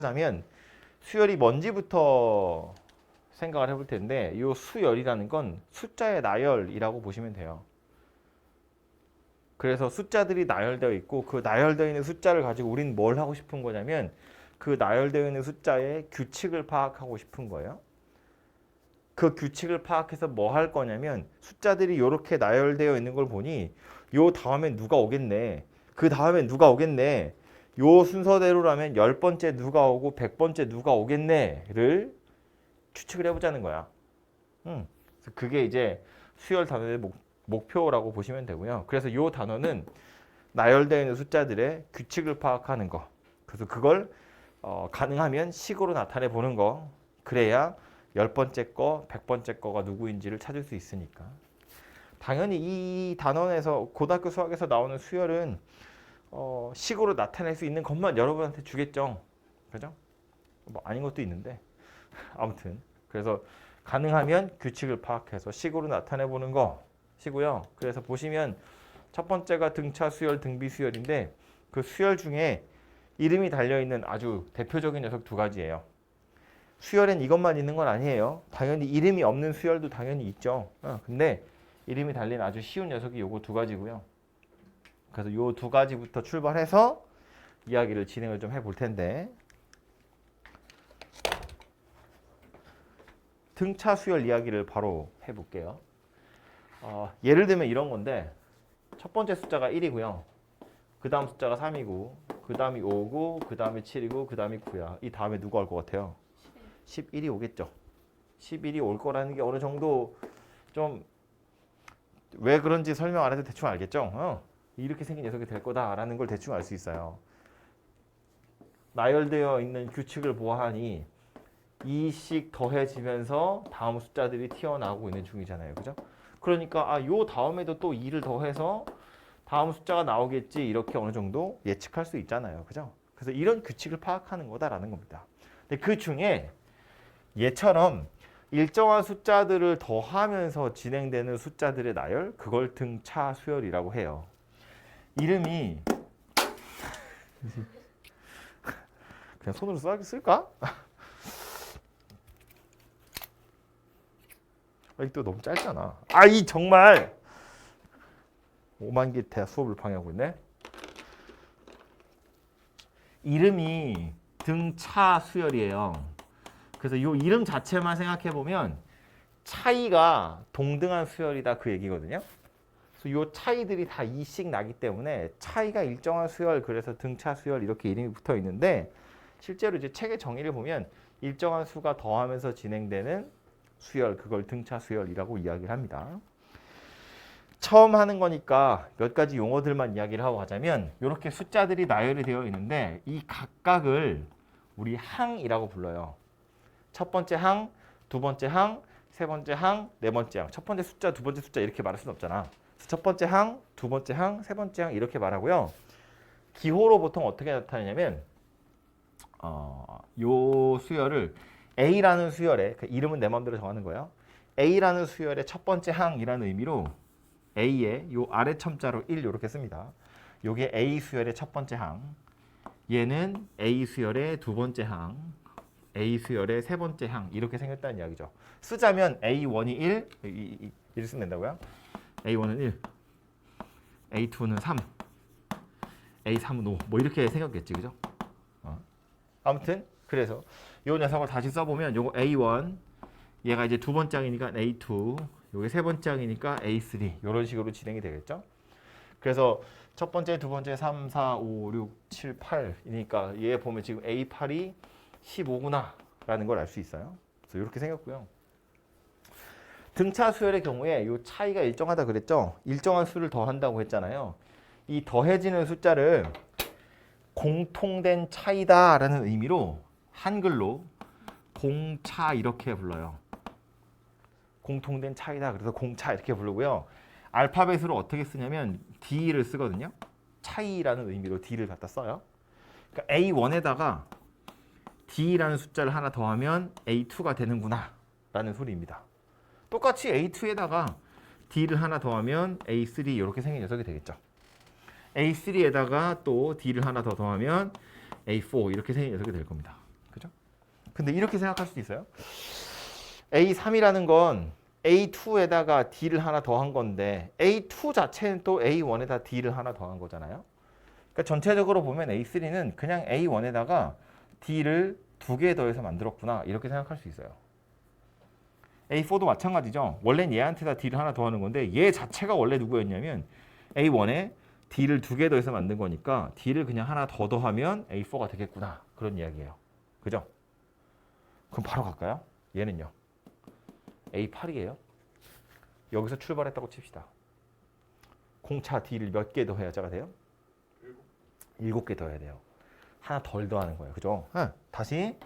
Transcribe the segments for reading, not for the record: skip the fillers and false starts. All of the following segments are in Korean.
하자면 수열이 뭔지부터 생각을 해볼 텐데 이 수열이라는 건 숫자의 나열이라고 보시면 돼요. 그래서 숫자들이 나열되어 있고 그 나열되어 있는 숫자를 가지고 우리는 뭘 하고 싶은 거냐면 그 나열되어 있는 숫자의 규칙을 파악하고 싶은 거예요. 그 규칙을 파악해서 뭐 할 거냐면 숫자들이 이렇게 나열되어 있는 걸 보니 요 다음에 누가 오겠네. 그 다음에 누가 오겠네. 요 순서대로라면 10번째 누가 오고 100번째 누가 오겠네를 추측을 해보자는 거야. 그래서 그게 이제 수열 단어의 목표라고 보시면 되고요. 그래서 이 단어는 나열되어 있는 숫자들의 규칙을 파악하는 거. 그래서 그걸 가능하면 식으로 나타내 보는 거. 그래야 10번째 거, 100번째 거가 누구인지를 찾을 수 있으니까. 당연히 이 단원에서 고등학교 수학에서 나오는 수열은 식으로 나타낼 수 있는 것만 여러분한테 주겠죠. 그죠? 뭐 아닌 것도 있는데 아무튼 그래서 가능하면 규칙을 파악해서 식으로 나타내 보는 것이고요. 그래서 보시면 첫 번째가 등차 수열, 등비 수열인데 그 수열 중에 이름이 달려 있는 아주 대표적인 녀석 두 가지예요. 수열엔 이것만 있는 건 아니에요. 당연히 이름이 없는 수열도 당연히 있죠. 근데 이름이 달린 아주 쉬운 녀석이 요거 두 가지고요. 그래서 요 두 가지부터 출발해서 이야기를 진행을 좀 해볼 텐데 등차 수열 이야기를 바로 해볼게요. 예를 들면 이런 건데 첫 번째 숫자가 1이고요. 그 다음 숫자가 3이고 그 다음이 5고 그 다음이 7이고 그 다음이 9야. 이 다음에 누가 올 것 같아요? 11이 오겠죠. 11이 올 거라는 게 어느 정도 좀 왜 그런지 설명 안 해도 대충 알겠죠? 이렇게 생긴 녀석이 될 거다라는 걸 대충 알 수 있어요. 나열되어 있는 규칙을 보아하니 2씩 더해지면서 다음 숫자들이 튀어나오고 있는 중이잖아요. 그죠? 그러니까 요 다음에도 또 2를 더해서 다음 숫자가 나오겠지 이렇게 어느 정도 예측할 수 있잖아요. 그죠? 그래서 이런 규칙을 파악하는 거다라는 겁니다. 근데 그 중에 얘처럼 일정한 숫자들을 더하면서 진행되는 숫자들의 나열, 그걸 등차 수열이라고 해요. 이름이 그냥 손으로 쓸까? 또 너무 짧잖아. 이 정말 5만 개 대 수업을 방해하고 있네. 이름이 등차 수열이에요. 그래서 이 이름 자체만 생각해 보면 차이가 동등한 수열이다 그 얘기거든요. 그래서 이 차이들이 다 2씩 나기 때문에 차이가 일정한 수열, 그래서 등차 수열 이렇게 이름이 붙어 있는데 실제로 이제 책의 정의를 보면 일정한 수가 더하면서 진행되는 수열, 그걸 등차 수열이라고 이야기를 합니다. 처음 하는 거니까 몇 가지 용어들만 이야기를 하고 가자면 이렇게 숫자들이 나열이 되어 있는데 이 각각을 우리 항이라고 불러요. 첫 번째 항, 두 번째 항, 세 번째 항, 네 번째 항. 첫 번째 숫자, 두 번째 숫자 이렇게 말할 수는 없잖아. 첫 번째 항, 두 번째 항, 세 번째 항 이렇게 말하고요. 기호로 보통 어떻게 나타내냐면 요 수열을 A라는 수열에, 그 이름은 내 마음대로 정하는 거예요. A라는 수열의 첫 번째 항이라는 의미로 A의 요 아래 첨자로 1 이렇게 씁니다. 요게 A 수열의 첫 번째 항. 얘는 A 수열의 두 번째 항. A 수열의 세 번째 항 이렇게 생겼다는 이야기죠. 쓰자면 A1이 1, 이렇게 쓰면 된다고요. A1은 1, A2는 3, A3은 5, 뭐 이렇게 생겼겠지, 그죠? 아무튼 그래서 이 녀석을 다시 써보면 요거 A1, 얘가 이제 두 번째 항이니까 A2, 요게 세 번째 항이니까 A3 이런 식으로 진행이 되겠죠. 그래서 첫 번째, 두 번째, 3, 4, 5, 6, 7, 8이니까 얘 보면 지금 A8이 15구나 라는 걸 알 수 있어요. 그래서 이렇게 생겼고요. 등차 수열의 경우에 이 차이가 일정하다 그랬죠. 일정한 수를 더한다고 했잖아요. 이 더해지는 숫자를 공통된 차이다 라는 의미로 한글로 공차 이렇게 불러요. 공통된 차이다, 그래서 공차 이렇게 부르고요. 알파벳으로 어떻게 쓰냐면 D를 쓰거든요. 차이라는 의미로 D를 갖다 써요. 그러니까 A1에다가 D라는 숫자를 하나 더하면 A2가 되는구나 라는 소리입니다. 똑같이 A2에다가 D를 하나 더하면 A3 이렇게 생긴 녀석이 되겠죠. A3에다가 또 D를 하나 더 더하면 A4 이렇게 생긴 녀석이 될 겁니다. 근데 이렇게 생각할 수도 있어요. A3이라는 건 A2에다가 D를 하나 더한 건데 A2 자체는 또 A1에다 D를 하나 더한 거잖아요. 그러니까 전체적으로 보면 A3는 그냥 A1에다가 D를 2개 더해서 만들었구나 이렇게 생각할 수 있어요. A4도 마찬가지죠. 원래는 얘한테다 D를 하나 더하는 건데 얘 자체가 원래 누구였냐면 A1에 D를 2개 더해서 만든 거니까 D를 그냥 하나 더 더하면 A4가 되겠구나 그런 이야기예요. 그죠? 그럼 바로 갈까요? 얘는요. A8이에요. 여기서 출발했다고 칩시다. 공차 D를 몇 개 더해야자가 돼요? 7개 더해야 돼요. 하나 덜 더하는 거예요. 그죠? 다시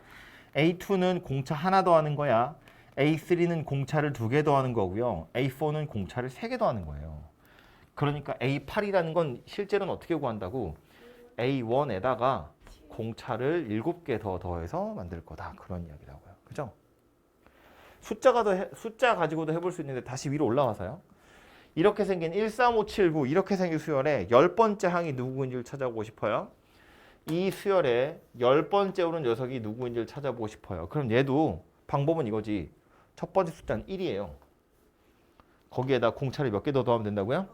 A2는 공차 하나 더하는 거야. A3는 공차를 2개 더하는 거고요. A4는 공차를 3개 더하는 거예요. 그러니까 A8이라는 건 실제로는 어떻게 구한다고? A1에다가 공차를 7개 더 더해서 만들 거다. 그런 이야기라고요. 그죠? 숫자 가지고도 해볼 수 있는데 다시 위로 올라와서요. 이렇게 생긴 13579 이렇게 생긴 수열에 10번째 항이 누구인지를 찾아보고 싶어요. 이 수열에 10번째 오는 녀석이 누구인지를 찾아보고 싶어요. 그럼 얘도 방법은 이거지. 첫 번째 숫자는 1이에요. 거기에다 공차를 몇 개 더 더하면 된다고요?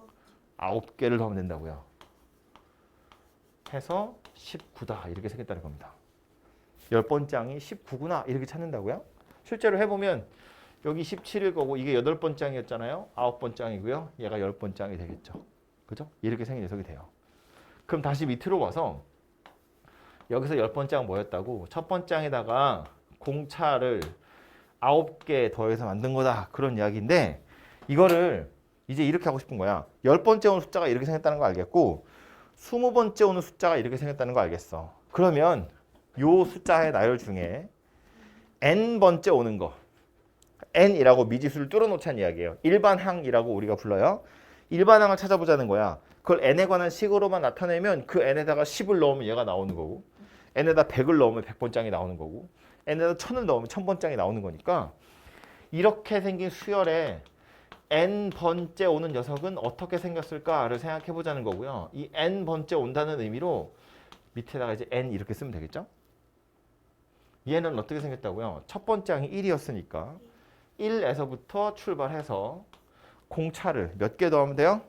9개를 더하면 된다고요. 해서 19다 이렇게 생겼다는 겁니다. 10번째 항이 19구나 이렇게 찾는다고요? 실제로 해보면 여기 17일 거고 이게 8번째 항이었잖아요. 9번째 항이고요. 얘가 10번째 항이 되겠죠. 그죠? 이렇게 생긴 녀석이 돼요. 그럼 다시 밑으로 와서 여기서 10번째 항 뭐였다고? 첫 번째 항에다가 공차를 9개 더해서 만든 거다. 그런 이야기인데 이거를 이제 이렇게 하고 싶은 거야. 10번째 오는 숫자가 이렇게 생겼다는 거 알겠고 20번째 오는 숫자가 이렇게 생겼다는 거 알겠어. 그러면 요 숫자의 나열 중에 n번째 오는 거 n이라고 미지수를 뚫어놓자는 이야기예요. 일반항이라고 우리가 불러요. 일반항을 찾아보자는 거야. 그걸 n에 관한 식으로만 나타내면 그 n에다가 10을 넣으면 얘가 나오는 거고 n에다 100을 넣으면 100번장이 나오는 거고 n에다 1000을 넣으면 1000번장이 나오는 거니까 이렇게 생긴 수열에 n번째 오는 녀석은 어떻게 생겼을까를 생각해 보자는 거고요. 이 n번째 온다는 의미로 밑에다가 이제 n 이렇게 쓰면 되겠죠? 얘는 어떻게 생겼다고요? 첫 번째 항이 1이었으니까 1에서부터 출발해서 공차를 몇 개 더하면 돼요?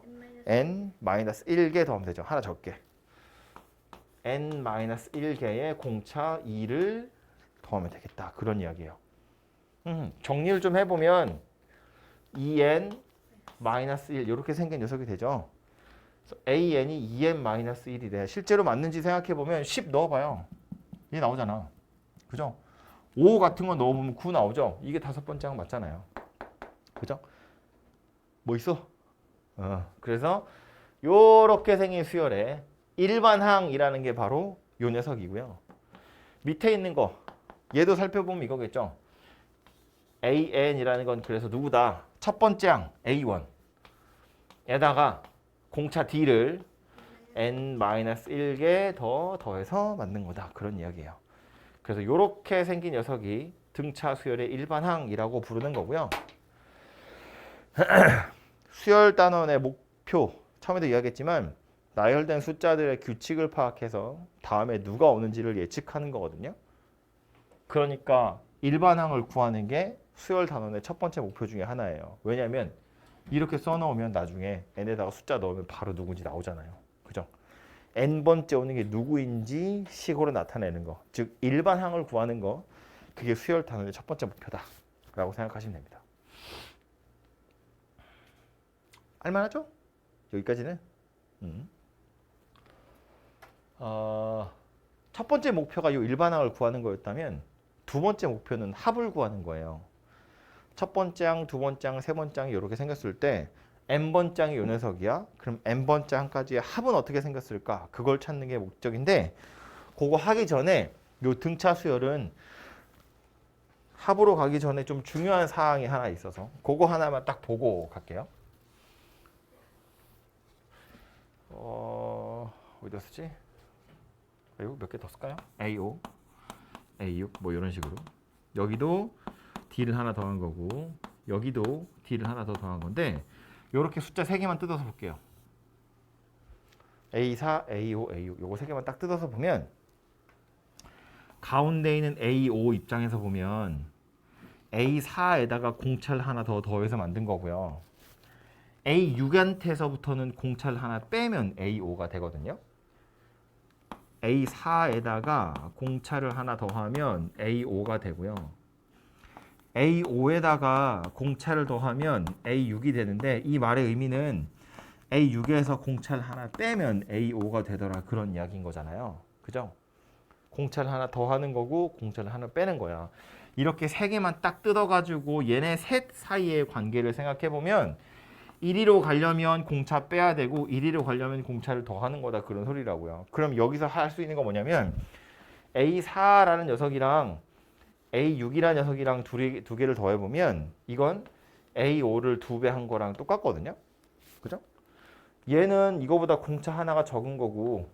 n-1개 더하면 되죠. 하나 적게. n-1개의 공차 2를 더하면 되겠다. 그런 이야기예요. 정리를 좀 해보면 2n-1 이렇게 생긴 녀석이 되죠. an이 2n-1이래. 실제로 맞는지 생각해보면 10 넣어봐요. 얘 나오잖아. 그죠? 5 같은 거 넣어보면 9 나오죠? 이게 5번째 항 맞잖아요. 그죠? 뭐 있어? 그래서 요렇게 생긴 수열에 일반항이라는 게 바로 요 녀석이고요. 밑에 있는 거 얘도 살펴보면 이거겠죠? an이라는 건 그래서 누구다? 첫 번째 항 a1 에다가 공차 d를 n-1개 더 더해서 만든 거다. 그런 이야기예요. 그래서 이렇게 생긴 녀석이 등차 수열의 일반항이라고 부르는 거고요. 수열 단원의 목표, 처음에도 이야기했지만 나열된 숫자들의 규칙을 파악해서 다음에 누가 오는지를 예측하는 거거든요. 그러니까 일반항을 구하는 게 수열 단원의 첫 번째 목표 중에 하나예요. 왜냐하면 이렇게 써놓으면 나중에 n에다가 숫자 넣으면 바로 누군지 나오잖아요. 그죠? n번째 오는 게 누구인지 식으로 나타내는 거. 즉 일반항을 구하는 거. 그게 수열 단원의 첫 번째 목표다. 라고 생각하시면 됩니다. 알만하죠? 여기까지는? 첫 번째 목표가 이 일반항을 구하는 거였다면 두 번째 목표는 합을 구하는 거예요. 첫 번째 항, 두 번째 항, 세 번째 항이 이렇게 생겼을 때 n번째 항이 요 녀석이야. 그럼 n번째 항까지의 합은 어떻게 생겼을까? 그걸 찾는 게 목적인데 그거 하기 전에 요 등차 수열은 합으로 가기 전에 좀 중요한 사항이 하나 있어서 그거 하나만 딱 보고 갈게요. 어디다 쓰지? 이거 몇 개 더 쓸까요? A5, A6 뭐 이런 식으로 여기도 D를 하나 더한 거고 여기도 D를 하나 더 더한 건데 이렇게 숫자 3개만 뜯어서 볼게요. A4, A5, A6 요거 3개만 딱 뜯어서 보면 가운데 있는 A5 입장에서 보면 A4에다가 공차를 하나 더 더해서 만든 거고요. A6한테서부터는 공차를 하나 빼면 A5가 되거든요. A4에다가 공차를 하나 더하면 A5가 되고요. A5에다가 공차를 더하면 A6이 되는데 이 말의 의미는 A6에서 공차를 하나 빼면 A5가 되더라 그런 이야기인 거잖아요. 그죠? 공차를 하나 더하는 거고 공차를 하나 빼는 거야. 이렇게 세 개만 딱 뜯어가지고 얘네 셋 사이의 관계를 생각해보면 1위로 가려면 공차 빼야 되고 1위로 가려면 공차를 더하는 거다 그런 소리라고요. 그럼 여기서 할 수 있는 거 뭐냐면 A4라는 녀석이랑 A6이라는 녀석이랑 두 개를 더해보면 이건 A5를 2배 한 거랑 똑같거든요. 그죠? 얘는 이거보다 공차 하나가 적은 거고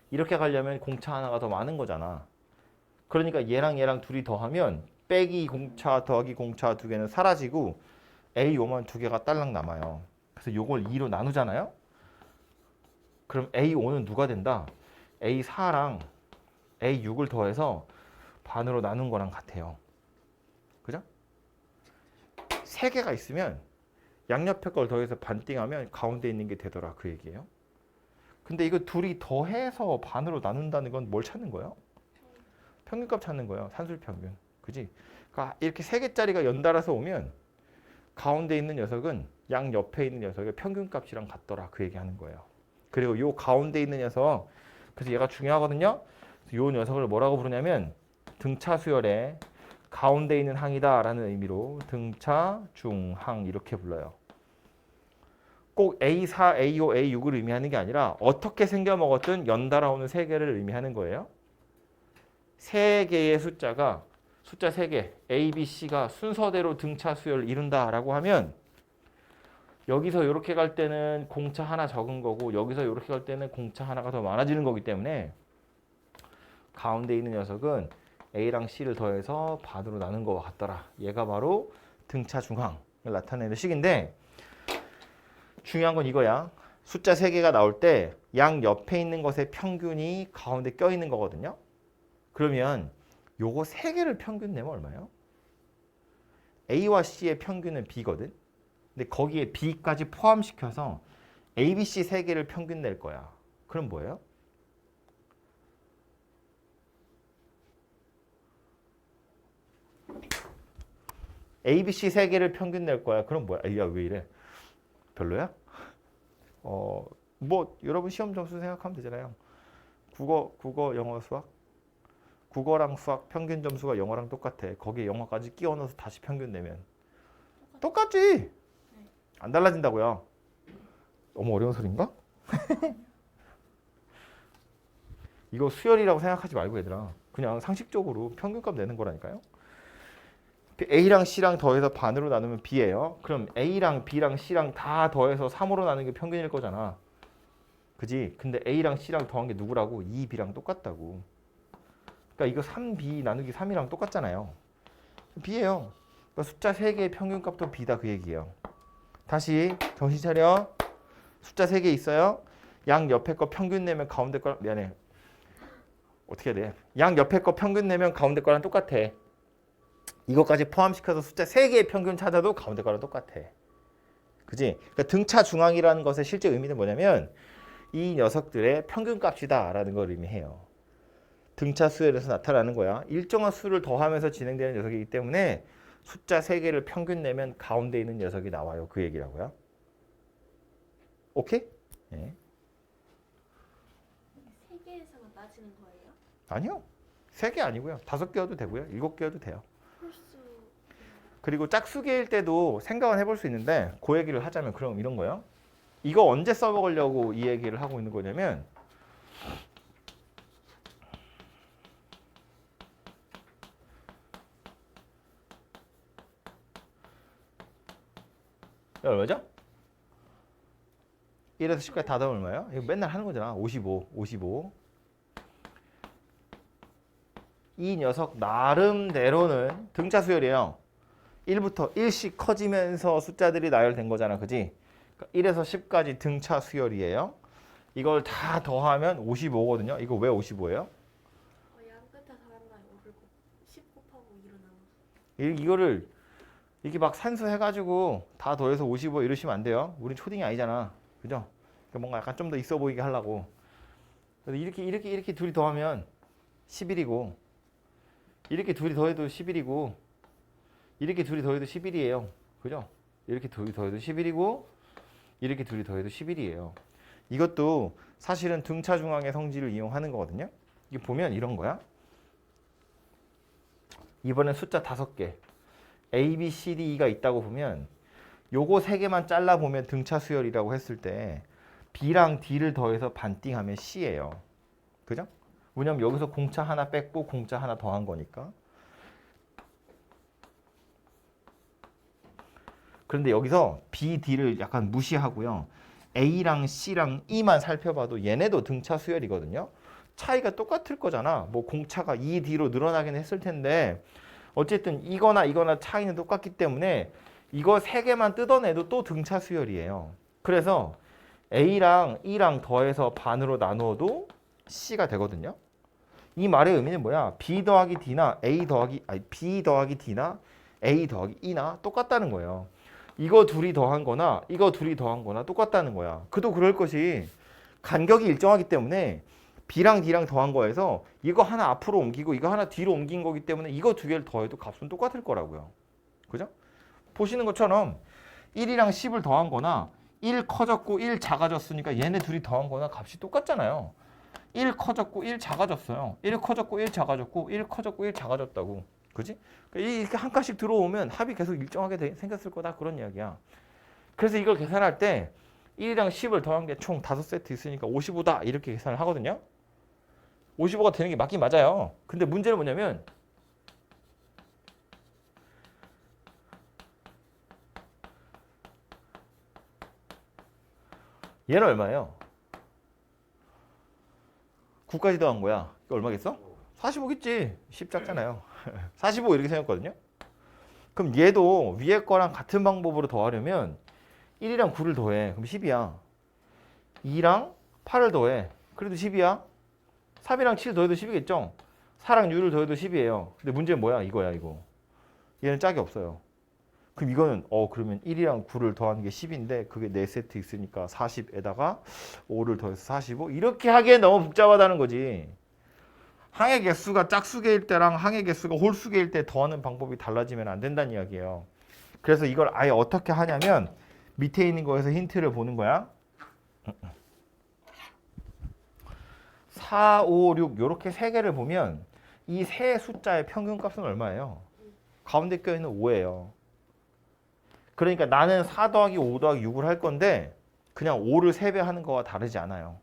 이렇게 가려면 공차 하나가 더 많은 거잖아. 그러니까 얘랑 둘이 더하면 빼기 공차 더하기 공차 두 개는 사라지고 A5만 두 개가 딸랑 남아요. 그래서 요걸 2로 나누잖아요. 그럼 A5는 누가 된다? A4랑 A6을 더해서 반으로 나눈 거랑 같아요. 그죠? 세 개가 있으면 양옆에 걸 더해서 반띵하면 가운데 있는 게 되더라 그 얘기예요. 근데 이거 둘이 더해서 반으로 나눈다는 건 뭘 찾는 거예요? 평균값 찾는 거예요. 산술평균. 그지? 그러니까 이렇게 세 개짜리가 연달아서 오면 가운데 있는 녀석은 양 옆에 있는 녀석의 평균값이랑 같더라 그 얘기하는 거예요. 그리고 요 가운데 있는 녀석, 그래서 얘가 중요하거든요. 요 녀석을 뭐라고 부르냐면 등차 수열의 가운데 있는 항이다라는 의미로 등차 중항 이렇게 불러요. 꼭 A4, A5, A6을 의미하는 게 아니라 어떻게 생겨 먹었든 연달아 오는 세 개를 의미하는 거예요. 세 개의 숫자가 숫자 3개 A, B, C가 순서대로 등차 수열을 이룬다라고 하면 여기서 이렇게 갈 때는 공차 하나 적은 거고 여기서 이렇게 갈 때는 공차 하나가 더 많아지는 거기 때문에 가운데 있는 녀석은 A랑 C를 더해서 반으로 나눈 거와 같더라. 얘가 바로 등차 중항을 나타내는 식인데 중요한 건 이거야. 숫자 3개가 나올 때 양 옆에 있는 것의 평균이 가운데 껴있는 거거든요. 그러면 요거 3개를 평균 내면 얼마예요? A와 C의 평균은 B거든. 근데 거기에 B까지 포함시켜서 A, B, C 3개를 평균 낼 거야. 그럼 뭐예요? A, B, C 3개를 평균 낼 거야. 그럼 뭐야? 야, 왜 이래? 별로야? 뭐 여러분 시험 점수 생각하면 되잖아요. 국어, 영어, 수학. 국어랑 수학 평균 점수가 영어랑 똑같아. 거기에 영어까지 끼워 넣어서 다시 평균 내면 똑같지? 안 달라진다고요. 너무 어려운 소리인가? 이거 수열이라고 생각하지 말고 얘들아. 그냥 상식적으로 평균값 내는 거라니까요. A랑 C랑 더해서 반으로 나누면 B예요. 그럼 A랑 B랑 C랑 다 더해서 3으로 나누는 게 평균일 거잖아. 그지? 근데 A랑 C랑 더한 게 누구라고? 2B랑 똑같다고. 그러니까 이거 3B 나누기 3이랑 똑같잖아요. B예요. 그러니까 숫자 3개의 평균값도 B다 그 얘기예요. 다시 정신 차려. 숫자 3개 있어요. 양 옆에 거 평균 내면 가운데 거 미안해. 어떻게 해야 돼? 양 옆에 거 평균 내면 가운데 거랑 똑같아. 이것까지 포함시켜서 숫자 3개의 평균 찾아도 가운데 거랑 똑같아. 그지? 그러니까 등차 중앙이라는 것의 실제 의미는 뭐냐면 이 녀석들의 평균값이다라는 걸 의미해요. 등차 수열에서 나타나는 거야. 일정한 수를 더하면서 진행되는 녀석이기 때문에 숫자 3개를 평균 내면 가운데 있는 녀석이 나와요. 그 얘기라고요. 오케이? 네. 3개에서만 따지는 거예요? 아니요. 3개 아니고요. 5개여도 되고요. 7개여도 돼요. 홀수. 그리고 짝수계일 때도 생각은 해볼 수 있는데 그 얘기를 하자면 그럼 이런 거예요. 이거 언제 써먹으려고 이 얘기를 하고 있는 거냐면 얼마죠? 1에서 10까지 다 더하면 얼마예요? 이거 맨날 하는 거잖아. 55. 이 녀석 나름대로는 등차 수열이에요. 1부터 1씩 커지면서 숫자들이 나열된 거잖아. 그지? 1에서 10까지 등차 수열이에요. 이걸 다 더하면 55거든요. 이거 왜 55예요? 양 끝에 10 곱하고 2로 나눠서. 이거를 이렇게 막 산수 해가지고 다 더해서 55 이러시면 안 돼요. 우린 초딩이 아니잖아. 그죠? 그러니까 뭔가 약간 좀 더 있어 보이게 하려고. 그래서 이렇게 둘이 더하면 11이고 이렇게 둘이 더해도 11이고 이렇게 둘이 더해도 11이에요. 그죠? 이렇게 둘이 더해도 11이고 이렇게 둘이 더해도 11이에요. 이것도 사실은 등차중앙의 성질을 이용하는 거거든요. 이게 보면 이런 거야. 이번엔 숫자 5개. A, B, C, D, E가 있다고 보면 요거 3개만 잘라보면 등차 수열이라고 했을 때 B랑 D를 더해서 반띵하면 C예요. 그죠? 왜냐면 여기서 공차 하나 뺐고 공차 하나 더한 거니까. 그런데 여기서 B, D를 약간 무시하고요. A랑 C랑 E만 살펴봐도 얘네도 등차 수열이거든요. 차이가 똑같을 거잖아. 뭐 공차가 2, D로 늘어나긴 했을 텐데 어쨌든 이거나 차이는 똑같기 때문에 이거 3개만 뜯어내도 또 등차 수열이에요. 그래서 A랑 E랑 더해서 반으로 나누어도 C가 되거든요. 이 말의 의미는 뭐야? B 더하기 D나 B 더하기 D나 A 더하기 E나 똑같다는 거예요. 이거 둘이 더한 거나 이거 둘이 더한 거나 똑같다는 거야. 그도 그럴 것이 간격이 일정하기 때문에 B랑 D랑 더한 거에서 이거 하나 앞으로 옮기고 이거 하나 뒤로 옮긴 거기 때문에 이거 두 개를 더해도 값은 똑같을 거라고요. 그죠? 보시는 것처럼 1이랑 10을 더한 거나 1 커졌고 1 작아졌으니까 얘네 둘이 더한 거나 값이 똑같잖아요. 1 커졌고 1 작아졌어요. 1 커졌고 1 작아졌고 1 커졌고 1 작아졌다고. 그지? 그러니까 이렇게 한 칸씩 들어오면 합이 계속 일정하게 생겼을 거다 그런 이야기야. 그래서 이걸 계산할 때 1이랑 10을 더한 게 총 5세트 있으니까 55다 이렇게 계산을 하거든요. 55가 되는 게 맞긴 맞아요. 근데 문제는 뭐냐면 얘는 얼마예요? 9까지 더한 거야. 이거 얼마겠어? 45겠지. 10 작잖아요. 45 이렇게 생겼거든요. 그럼 얘도 위에 거랑 같은 방법으로 더하려면 1이랑 9를 더해. 그럼 10이야. 2랑 8을 더해. 그래도 10이야. 3이랑 7 더해도 10이겠죠? 4랑 6을 더해도 10이에요. 근데 문제는 뭐야? 이거야, 이거. 얘는 짝이 없어요. 그럼 이거는 그러면 1이랑 9를 더하는 게 10인데 그게 4세트 있으니까 40에다가 5를 더해서 45 이렇게 하기엔 너무 복잡하다는 거지. 항의 개수가 짝수계일 때랑 항의 개수가 홀수계일 때 더하는 방법이 달라지면 안 된다는 이야기예요. 그래서 이걸 아예 어떻게 하냐면 밑에 있는 거에서 힌트를 보는 거야. 4, 5, 6 이렇게 세 개를 보면 이 세 숫자의 평균값은 얼마예요? 가운데 껴있는 5예요. 그러니까 나는 4 더하기 5 더하기 6을 할 건데 그냥 5를 3배 하는 거와 다르지 않아요.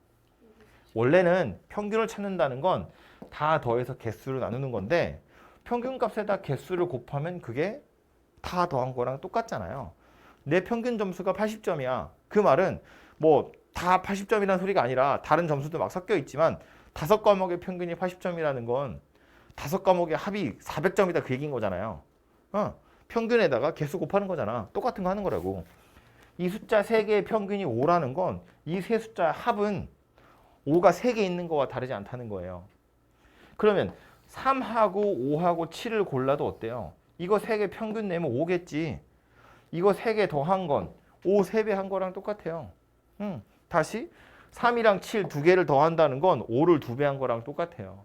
원래는 평균을 찾는다는 건 다 더해서 개수를 나누는 건데 평균값에다 개수를 곱하면 그게 다 더한 거랑 똑같잖아요. 내 평균 점수가 80점이야. 그 말은 뭐 다 80점이라는 소리가 아니라 다른 점수도 막 섞여 있지만 5과목의 평균이 80점이라는 건 5과목의 합이 400점이다 그 얘기인 거잖아요. 평균에다가 개수 곱하는 거잖아. 똑같은 거 하는 거라고. 이 숫자 3개의 평균이 5라는 건 이 세 숫자의 합은 5가 3개 있는 거와 다르지 않다는 거예요. 그러면 3하고 5하고 7을 골라도 어때요? 이거 3개 평균 내면 5겠지. 이거 3개 더한 건 5 3배 한 거랑 똑같아요. 다시 3이랑 7 2개를 더한다는 건 5를 2배 한 거랑 똑같아요.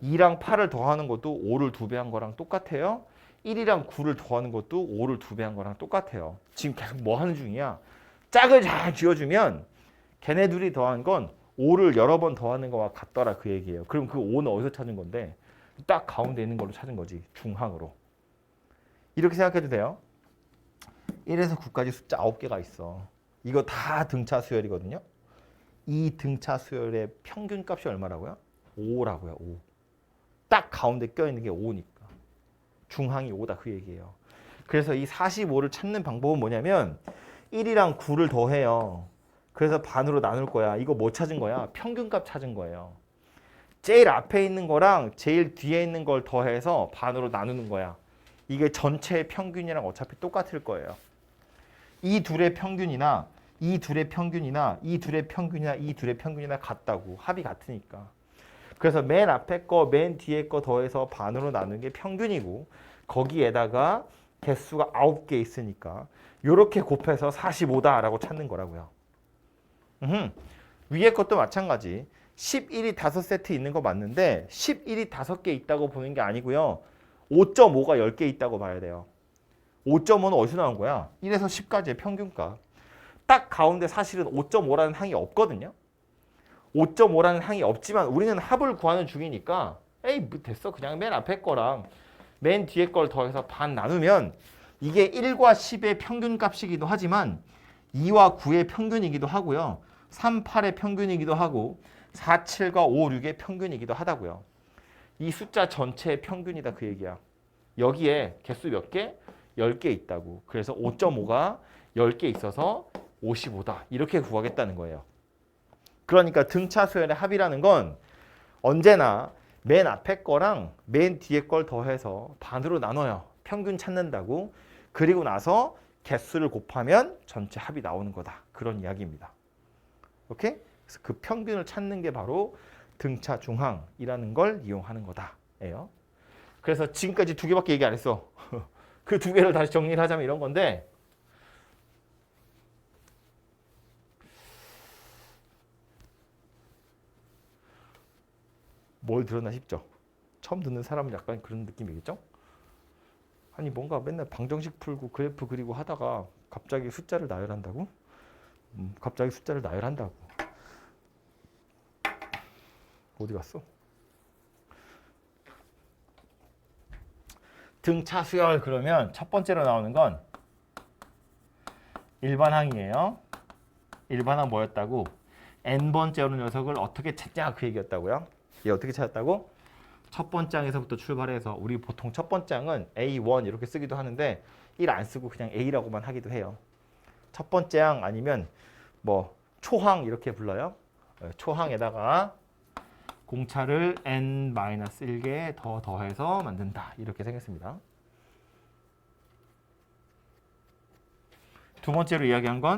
2랑 8을 더하는 것도 5를 2배 한 거랑 똑같아요. 1이랑 9를 더하는 것도 5를 2배 한 거랑 똑같아요. 지금 계속 뭐 하는 중이야? 짝을 잘 지어주면 걔네 둘이 더한 건 5를 여러 번 더하는 거와 같더라 그 얘기예요. 그럼 그 5는 어디서 찾은 건데? 딱 가운데 있는 걸로 찾은 거지. 중항으로. 이렇게 생각해도 돼요. 1에서 9까지 숫자 9개가 있어. 이거 다 등차 수열이거든요. 이 등차 수열의 평균값이 얼마라고요? 5라고요. 5. 딱 가운데 껴있는 게 5니까. 중항이 5다 그 얘기예요. 그래서 이 45를 찾는 방법은 뭐냐면 1이랑 9를 더해요. 그래서 반으로 나눌 거야. 이거 뭐 찾은 거야? 평균값 찾은 거예요. 제일 앞에 있는 거랑 제일 뒤에 있는 걸 더해서 반으로 나누는 거야. 이게 전체의 평균이랑 어차피 똑같을 거예요. 이 둘의 평균이나 이 둘의 평균이나 이 둘의 평균이나 이 둘의 평균이나 같다고. 합이 같으니까. 그래서 맨 앞에 거, 맨 뒤에 거 더해서 반으로 나누는 게 평균이고 거기에다가 개수가 9개 있으니까 이렇게 곱해서 45다라고 찾는 거라고요. 위에 것도 마찬가지. 11이 5세트 있는 거 맞는데 11이 5개 있다고 보는 게 아니고요. 5.5가 10개 있다고 봐야 돼요. 5.5는 어디서 나온 거야? 1에서 10까지의 평균값. 딱 가운데 사실은 5.5라는 항이 없거든요. 5.5라는 항이 없지만 우리는 합을 구하는 중이니까 에이 뭐 됐어. 그냥 맨 앞에 거랑 맨 뒤에 걸 더해서 반 나누면 이게 1과 10의 평균값이기도 하지만 2와 9의 평균이기도 하고요. 3, 8의 평균이기도 하고 4, 7과 5, 6의 평균이기도 하다고요. 이 숫자 전체의 평균이다 그 얘기야. 여기에 개수 몇 개? 10개 있다고. 그래서 5.5가 10개 있어서 55다. 이렇게 구하겠다는 거예요. 그러니까 등차 수열의 합이라는 건 언제나 맨 앞에 거랑 맨 뒤에 걸 더해서 반으로 나눠요. 평균 찾는다고. 그리고 나서 개수를 곱하면 전체 합이 나오는 거다. 그런 이야기입니다. 오케이? 그래서 그 평균을 찾는 게 바로 등차 중항이라는 걸 이용하는 거다예요. 그래서 지금까지 2개밖에 얘기 안 했어. 그 2개를 다시 정리를 하자면 이런 건데 뭘 들었나 싶죠? 처음 듣는 사람은 약간 그런 느낌이겠죠? 아니 뭔가 맨날 방정식 풀고 그래프 그리고 하다가 갑자기 숫자를 나열한다고? 갑자기 숫자를 나열한다고. 어디 갔어? 등차 수열 그러면 첫 번째로 나오는 건 일반항이에요. 일반항 뭐였다고? n번째로 녀석을 어떻게 찾냐 그 얘기였다고요. 얘 어떻게 찾았다고? 첫 번째 항에서부터 출발해서 우리 보통 첫 번째 항은 A1 이렇게 쓰기도 하는데 1 안 쓰고 그냥 A라고만 하기도 해요. 첫 번째 항 아니면 뭐 초항 이렇게 불러요. 초항에다가 공차를 n-1개 더 더해서 만든다. 이렇게 생겼습니다. 두 번째로 이야기한 건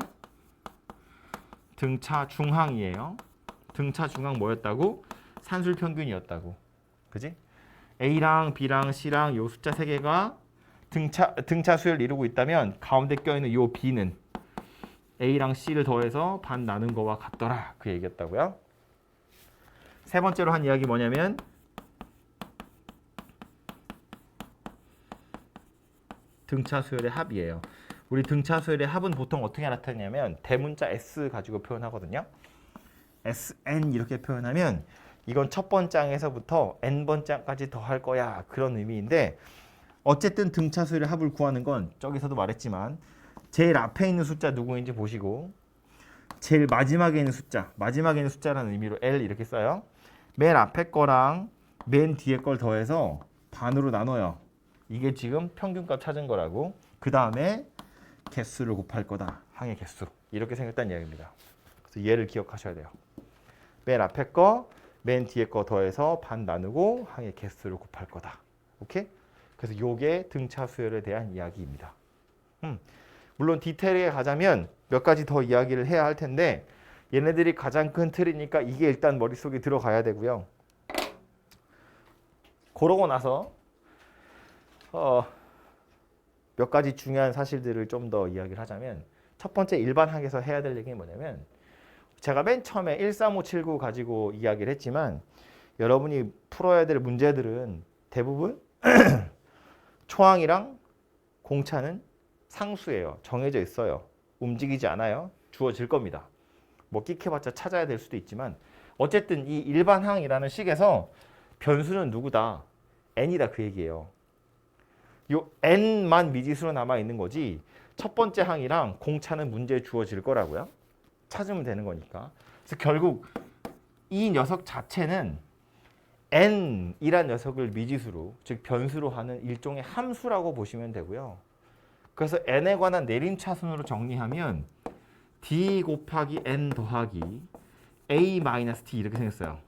등차 중항이에요. 등차 중항 뭐였다고? 산술 평균이었다고. 그지? A랑 B랑 C랑 요 숫자 3개가 등차 수열을 이루고 있다면 가운데 껴있는 요 B는 A랑 C를 더해서 반 나눈 거와 같더라. 그 얘기였다고요. 세 번째로 한 이야기 뭐냐면 등차 수열의 합이에요. 우리 등차 수열의 합은 보통 어떻게 나타내냐면 대문자 S 가지고 표현하거든요. SN 이렇게 표현하면 이건 첫 번째 항에서부터 n번째 항까지 더할 거야. 그런 의미인데 어쨌든 등차 수열의 합을 구하는 건 저기서도 말했지만 제일 앞에 있는 숫자 누구인지 보시고 제일 마지막에 있는 숫자, 마지막에 있는 숫자라는 의미로 L 이렇게 써요. 맨 앞에 거랑 맨 뒤에 걸 더해서 반으로 나눠요. 이게 지금 평균값 찾은 거라고. 그 다음에 개수를 곱할 거다. 항의 개수. 이렇게 생겼다는 이야기입니다. 그래서 얘를 기억하셔야 돼요. 맨 앞에 거, 맨 뒤에 거 더해서 반 나누고 항의 개수를 곱할 거다. 오케이? 그래서 요게 등차 수열에 대한 이야기입니다. 물론 디테일에 가자면 몇 가지 더 이야기를 해야 할 텐데 얘네들이 가장 큰 틀이니까 이게 일단 머릿속에 들어가야 되고요. 그러고 나서 몇 가지 중요한 사실들을 좀 더 이야기를 하자면 첫 번째 일반학에서 해야 될 얘기는 뭐냐면 제가 맨 처음에 13579 가지고 이야기를 했지만 여러분이 풀어야 될 문제들은 대부분 초항이랑 공차는 상수예요. 정해져 있어요. 움직이지 않아요. 주어질 겁니다. 뭐 끽해봤자 찾아야 될 수도 있지만 어쨌든 이 일반항이라는 식에서 변수는 누구다? n이다 그 얘기예요. 요 n만 미지수로 남아 있는 거지 첫 번째 항이랑 공차는 문제에 주어질 거라고요. 찾으면 되는 거니까. 그래서 결국 이 녀석 자체는 n이란 녀석을 미지수로 즉 변수로 하는 일종의 함수라고 보시면 되고요. 그래서 n에 관한 내림차순으로 정리하면 d 곱하기 n 더하기 a-t 이렇게 생겼어요.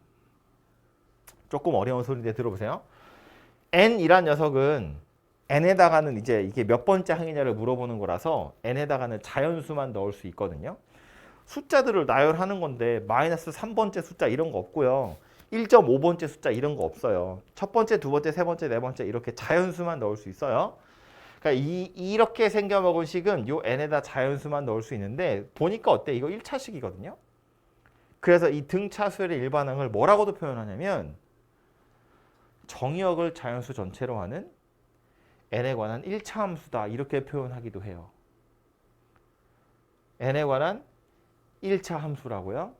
조금 어려운 소리인데 들어보세요. n이란 녀석은 n에다가는 이제 이게 몇 번째 항이냐를 물어보는 거라서 n에다가는 자연수만 넣을 수 있거든요. 숫자들을 나열하는 건데 마이너스 3번째 숫자 이런 거 없고요. 1.5번째 숫자 이런 거 없어요. 첫 번째, 두 번째, 세 번째, 네 번째 이렇게 자연수만 넣을 수 있어요. 그러니까 이렇게 생겨먹은 식은 요 n에다 자연수만 넣을 수 있는데 보니까 어때? 이거 1차식이거든요. 그래서 이 등차 수열의 일반항을 뭐라고도 표현하냐면 정의역을 자연수 전체로 하는 n에 관한 1차 함수다 이렇게 표현하기도 해요. n에 관한 1차 함수라고요.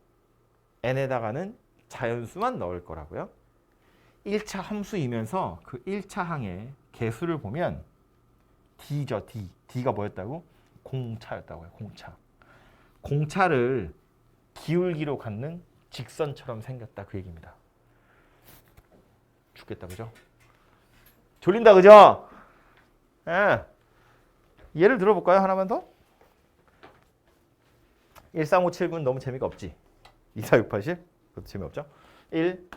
n에다가는 자연수만 넣을 거라고요. 1차 함수이면서 그 1차 항의 개수를 보면 D죠. D. D가 뭐였다고? 공차였다고요. 공차. 공차를 기울기로 갖는 직선처럼 생겼다 그 얘기입니다. 죽겠다 그죠? 졸린다 그죠? 예. 예를 들어볼까요? 하나만 더? 13579는 너무 재미가 없지. 24680 그것도 재미없죠? 1,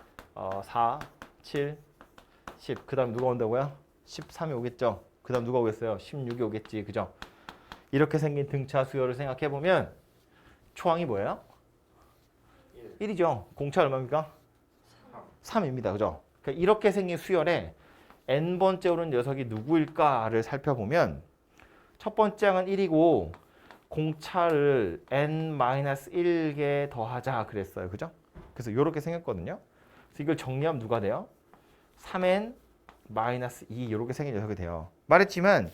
4, 7, 10 그 다음 누가 온다고요? 13이 오겠죠? 그 다음 누가 오겠어요? 16이 오겠지 그죠? 이렇게 생긴 등차 수열을 생각해보면 초항이 뭐예요? 1이죠. 공차 얼마입니까? 3입니다. 그죠? 그러니까 이렇게 생긴 수열에 n번째 오는 녀석이 누구일까를 살펴보면 첫 번째 항은 1이고 공차를 n-1개 더하자 그랬어요. 그죠? 그래서 이렇게 생겼거든요. 그래서 이걸 정리하면 누가 돼요? 3n-2 이렇게 생긴 녀석이 돼요. 말했지만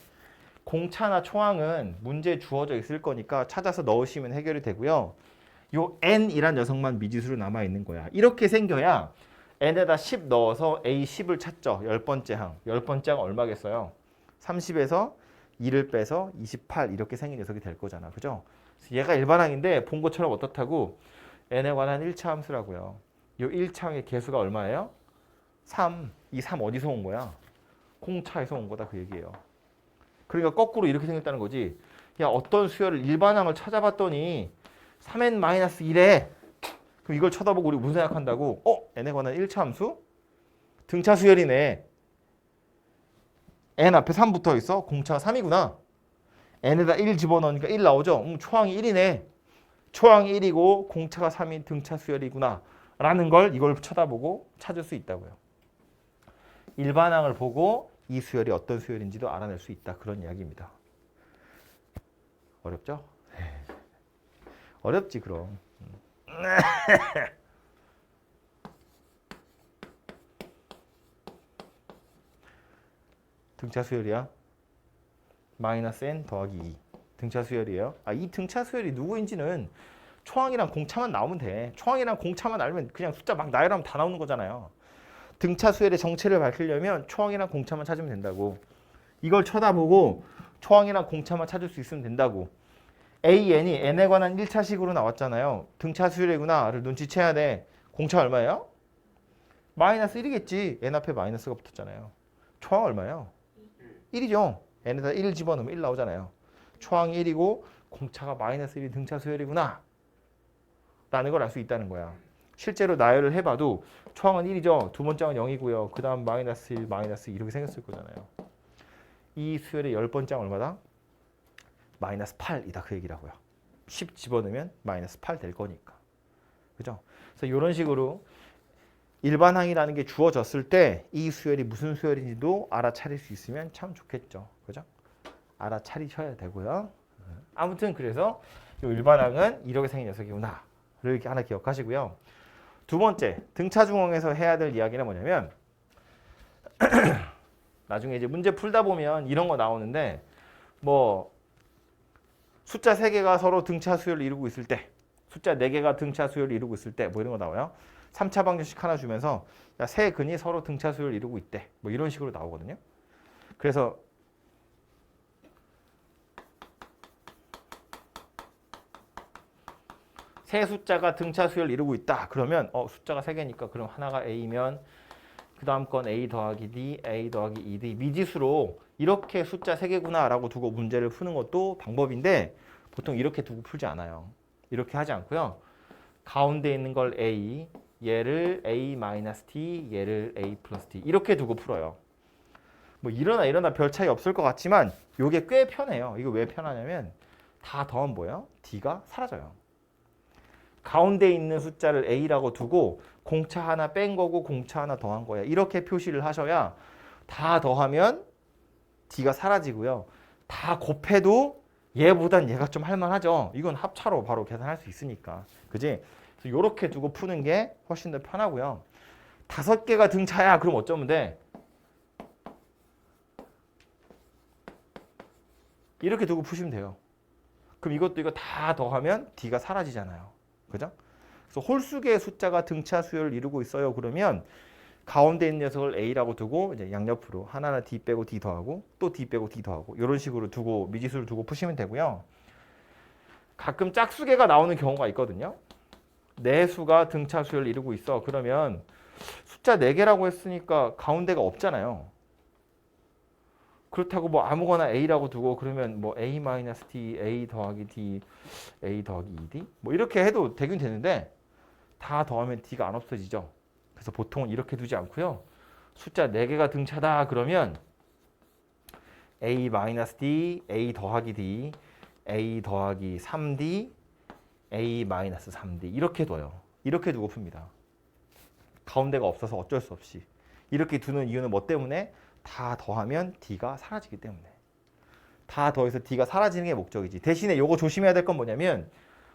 공차나 초항은 문제에 주어져 있을 거니까 찾아서 넣으시면 해결이 되고요. 요 n이란 녀석만 미지수로 남아 있는 거야. 이렇게 생겨야 n에다 10 넣어서 a10을 찾죠. 10번째 항. 10번째 항 얼마겠어요? 30에서 2를 빼서 28 이렇게 생긴 녀석이 될 거잖아. 그죠? 얘가 일반항인데 본 것처럼 어떻다고? n에 관한 1차 함수라고요. 요 1차 항의 개수가 얼마예요? 3. 이 3 어디서 온 거야? 공차에서 온 거다 그 얘기예요. 그러니까 거꾸로 이렇게 생겼다는 거지. 야 어떤 수열을 일반항을 찾아봤더니 3n-1에 그럼 이걸 쳐다보고 우리 무슨 생각한다고? n에 관한 1차 함수? 등차 수열이네. n 앞에 3 붙어 있어. 공차가 3이구나. n에다 1 집어넣으니까 1 나오죠. 초항이 1이네. 초항이 1이고 공차가 3인 등차 수열이구나. 라는 걸 이걸 쳐다보고 찾을 수 있다고요. 일반항을 보고 이 수열이 어떤 수열인지도 알아낼 수 있다. 그런 이야기입니다. 어렵죠? 어렵지 그럼. 등차 수열이야. 마이너스 n 더하기 2. 등차 수열이에요. 이 등차 수열이 누구인지는 초항이랑 공차만 나오면 돼. 초항이랑 공차만 알면 그냥 숫자 막 나열하면 다 나오는 거잖아요. 등차 수열의 정체를 밝히려면 초항이랑 공차만 찾으면 된다고. 이걸 쳐다보고 초항이랑 공차만 찾을 수 있으면 된다고. AN이 n에 관한 1차식으로 나왔잖아요. 등차 수열이구나를 눈치채야 돼. 공차 얼마예요? 마이너스 1이겠지. n 앞에 마이너스가 붙었잖아요. 초항 얼마예요? 1이죠. n에다 1 집어넣으면 1 나오잖아요. 초항이 1이고 공차가 마이너스 1이 등차 수열이구나 라는 걸 알 수 있다는 거야. 실제로 나열을 해봐도 초항은 1이죠. 두 번째 항은 0이고요. 그 다음 마이너스 1, 마이너스 2 이렇게 생겼을 거잖아요. 이 수열의 10번째 항 얼마다? 마이너스 8이다 그 얘기라고요. 10 집어넣으면 마이너스 8 될 거니까. 그죠? 그래서 이런 식으로 일반항이라는 게 주어졌을 때 이 수열이 무슨 수열인지도 알아차릴 수 있으면 참 좋겠죠. 그죠? 알아차리셔야 되고요. 아무튼 그래서 이 일반항은 이렇게 생긴 녀석이구나. 이렇게 하나 기억하시고요. 두 번째, 등차 중앙에서 해야 될 이야기는 뭐냐면 나중에 이제 문제 풀다 보면 이런 거 나오는데 뭐 숫자 3개가 서로 등차 수열을 이루고 있을 때 숫자 4개가 등차 수열을 이루고 있을 때 뭐 이런 거 나와요. 3차 방정식 하나 주면서 야, 세 근이 서로 등차 수열을 이루고 있대. 뭐 이런 식으로 나오거든요. 그래서 세 숫자가 등차 수열을 이루고 있다. 그러면 숫자가 3개니까 그럼 하나가 A면 그 다음 건 A 더하기 D, A 더하기 2D 미지수로 이렇게 숫자 3개구나 라고 두고 문제를 푸는 것도 방법인데 보통 이렇게 두고 풀지 않아요. 이렇게 하지 않고요. 가운데 있는 걸 A, 얘를 A-T, 얘를 A 플러스 T 이렇게 두고 풀어요. 뭐 이러나 별 차이 없을 것 같지만 이게 꽤 편해요. 이거 왜 편하냐면 다 더하면 뭐예요? D가 사라져요. 가운데 있는 숫자를 A라고 두고 공차 하나 뺀 거고 공차 하나 더한 거야. 이렇게 표시를 하셔야 다 더하면 D가 사라지고요. 다 곱해도 얘보단 얘가 좀 할만하죠. 이건 합차로 바로 계산할 수 있으니까. 그지? 그래서 이렇게 두고 푸는 게 훨씬 더 편하고요. 5개가 등차야. 그럼 어쩌면 돼? 이렇게 두고 푸시면 돼요. 그럼 이것도 이거 다 더하면 D가 사라지잖아요. 그죠? 그래서 홀수계의 숫자가 등차 수열을 이루고 있어요. 그러면 가운데 있는 녀석을 A라고 두고 이제 양옆으로 하나는 D 빼고 D 더하고 또 D 빼고 D 더하고 이런 식으로 두고 미지수를 두고 푸시면 되고요. 가끔 짝수계가 나오는 경우가 있거든요. 네 수가 등차 수열을 이루고 있어. 그러면 숫자 4개라고 했으니까 가운데가 없잖아요. 그렇다고 뭐 아무거나 A라고 두고 그러면 뭐 A-D, A 더하기 D, A 더하기 2D 뭐 이렇게 해도 되긴 되는데 다 더하면 D가 안 없어지죠. 그래서 보통은 이렇게 두지 않고요. 숫자 4개가 등차다 그러면 A-D, A 더하기 D, A 더하기 3D, A-3D 이렇게 둬요. 이렇게 두고 풉니다. 가운데가 없어서 어쩔 수 없이. 이렇게 두는 이유는 뭐 때문에? 다 더하면 D가 사라지기 때문에. 다 더해서 D가 사라지는 게 목적이지. 대신에 요거 조심해야 될 건 뭐냐면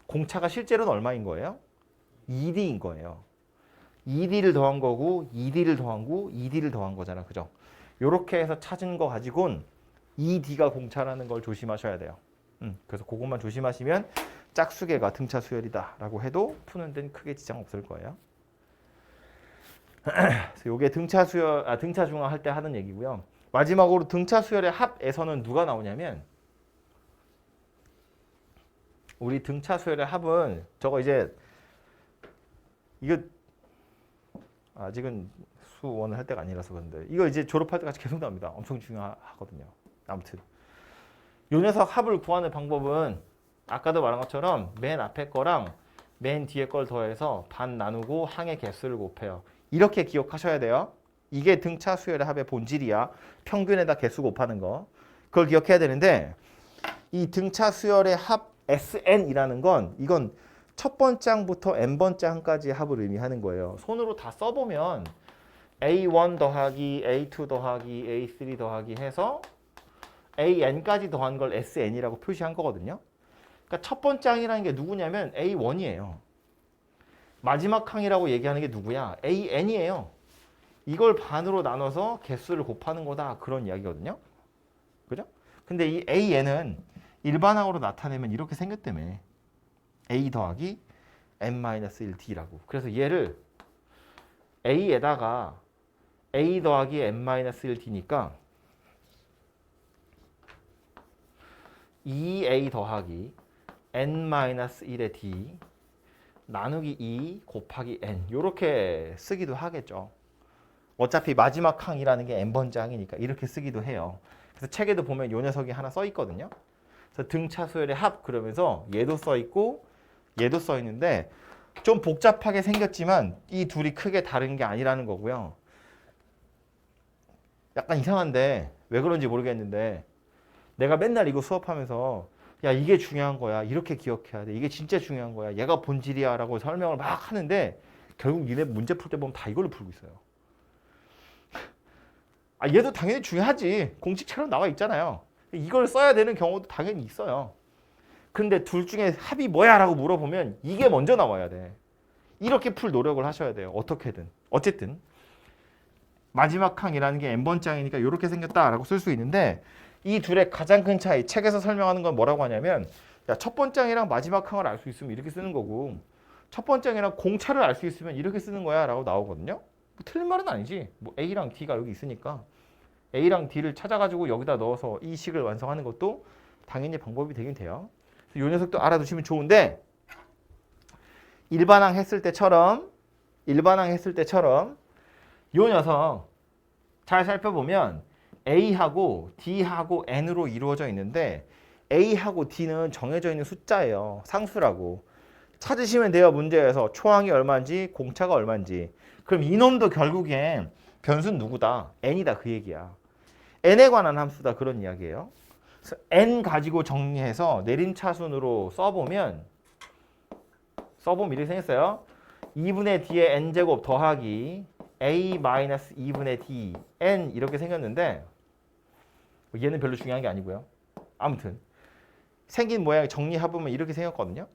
공차가 실제로는 얼마인 거예요? 2D인 거예요. 2D를 더한 거고 2D를 더한 거 2D를 더한 거잖아. 그죠? 요렇게 해서 찾은 거 가지고는 2D가 공차라는 걸 조심하셔야 돼요. 그래서 그것만 조심하시면 짝수계가 등차 수열이다 라고 해도 푸는 데는 크게 지장 없을 거예요. 그래서 요게 등차 수열, 등차 중화 할 때 하는 얘기고요. 마지막으로 등차 수열의 합에서는 누가 나오냐면 우리 등차 수열의 합은 저거 이제 이거 아직은 수원을 할 때가 아니라서 그런데 이거 이제 졸업할 때까지 계속 나옵니다. 엄청 중요하거든요. 아무튼 요 녀석 합을 구하는 방법은 아까도 말한 것처럼 맨 앞에 거랑 맨 뒤에 걸 더해서 반 나누고 항의 개수를 곱해요. 이렇게 기억하셔야 돼요. 이게 등차 수열의 합의 본질이야. 평균에다 개수 곱하는 거. 그걸 기억해야 되는데 이 등차 수열의 합 SN이라는 건 이건 첫 번째 항부터 n번째 항까지의 합을 의미하는 거예요. 손으로 다 써보면 A1 더하기 A2 더하기 A3 더하기 해서 AN까지 더한 걸 SN이라고 표시한 거거든요. 그러니까 첫 번째 항이라는 게 누구냐면 A1이에요. 마지막 항이라고 얘기하는 게 누구야? AN이에요. 이걸 반으로 나눠서 개수를 곱하는 거다. 그런 이야기거든요. 그죠? 근데 이 AN은 일반항으로 나타내면 이렇게 생겼다며. A 더하기 n-1D라고. 그래서 얘를 A에다가 A 더하기 n-1D니까 2A 더하기 n-1의 D 나누기 2 곱하기 n 이렇게 쓰기도 하겠죠. 어차피 마지막 항이라는 게 n번째 항이니까 이렇게 쓰기도 해요. 그래서 책에도 보면 요 녀석이 하나 써 있거든요. 그래서 등차 수열의 합 그러면서 얘도 써 있고 얘도 써 있는데 좀 복잡하게 생겼지만 이 둘이 크게 다른 게 아니라는 거고요. 약간 이상한데 왜 그런지 모르겠는데 내가 맨날 이거 수업하면서 야 이게 중요한 거야. 이렇게 기억해야 돼. 이게 진짜 중요한 거야. 얘가 본질이야 라고 설명을 막 하는데 결국 니네 문제 풀 때 보면 다 이걸로 풀고 있어요. 아 얘도 당연히 중요하지. 공식처럼 나와 있잖아요. 이걸 써야 되는 경우도 당연히 있어요. 근데 둘 중에 합이 뭐야 라고 물어보면 이게 먼저 나와야 돼. 이렇게 풀 노력을 하셔야 돼요. 어떻게든. 어쨌든 마지막 항이라는 게 n번째 항이니까 이렇게 생겼다라고 쓸 수 있는데 이 둘의 가장 큰 차이 책에서 설명하는 건 뭐라고 하냐면 야, 첫 번째 항이랑 마지막 항을 알 수 있으면 이렇게 쓰는 거고 첫 번째 항이랑 공차를 알 수 있으면 이렇게 쓰는 거야 라고 나오거든요. 뭐 틀린 말은 아니지. 뭐 A랑 D가 여기 있으니까 A랑 D를 찾아가지고 여기다 넣어서 이 식을 완성하는 것도 당연히 방법이 되긴 돼요. 이 녀석도 알아두시면 좋은데 일반항 했을 때처럼 요 녀석 잘 살펴보면 A하고 D하고 N으로 이루어져 있는데 A하고 D는 정해져 있는 숫자예요. 상수라고. 찾으시면 돼요. 문제에서 초항이 얼마인지 공차가 얼마인지. 그럼 이놈도 결국엔 변수는 누구다? N이다 그 얘기야. N에 관한 함수다 그런 이야기예요. 그래서 N 가지고 정리해서 내림차순으로 써보면 이렇게 생겼어요. 2분의 d의 n제곱 더하기 a 마이너스 2분의 d n 이렇게 생겼는데 얘는 별로 중요한 게 아니고요. 아무튼 생긴 모양이 정리해보면 이렇게 생겼거든요.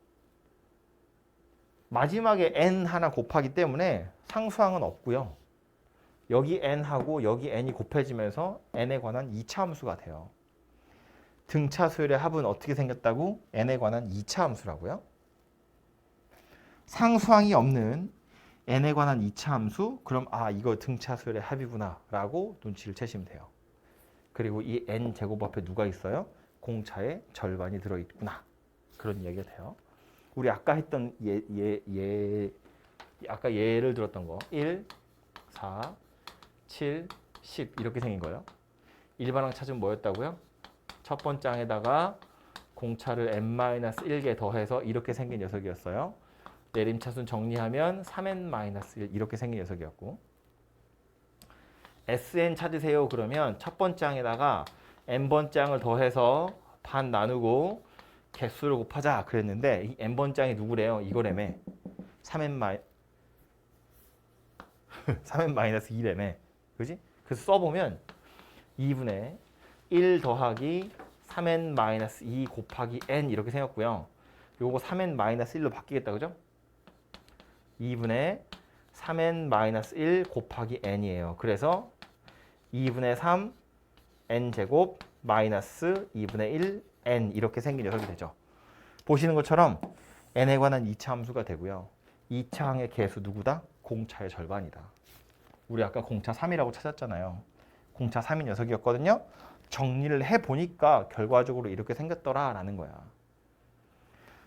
마지막에 n 하나 곱하기 때문에 상수항은 없고요. 여기 n하고 여기 n이 곱해지면서 n에 관한 2차 함수가 돼요. 등차 수열의 합은 어떻게 생겼다고? n에 관한 2차 함수라고요. 상수항이 없는 n에 관한 2차 함수? 그럼 아 이거 등차 수열의 합이구나 라고 눈치를 채시면 돼요. 그리고 이 n 제곱 앞에 누가 있어요? 공차의 절반이 들어있구나. 그런 이야기가 돼요. 우리 아까 했던 아까 예를 들었던 거 1, 4, 7, 10 이렇게 생긴 거예요. 일반항 찾으면 뭐였다고요? 첫 번째 항에다가 공차를 n-1개 더해서 이렇게 생긴 녀석이었어요. 내림차순 정리하면 3n-1 이렇게 생긴 녀석이었고 Sn 찾으세요 그러면 첫 번째 항에다가 n번째 항을 더해서 반 나누고 개수를 곱하자 그랬는데 이 n번째 항이 누구래요? 이거래며 3n-2래며 그지? 그래서 써보면 2분의 1 더하기 3n-2 곱하기 n 이렇게 생겼고요. 요거 3n-1로 바뀌겠다 그죠? 2분의 3n-1 곱하기 n이에요. 그래서 2분의 3 n제곱 마이너스 2분의 1 n 이렇게 생긴 녀석이 되죠. 보시는 것처럼 n에 관한 2차 함수가 되고요. 2차 항의 개수 누구다? 공차의 절반이다. 우리 아까 공차 3이라고 찾았잖아요. 공차 3인 녀석이었거든요. 정리를 해보니까 결과적으로 이렇게 생겼더라라는 거야.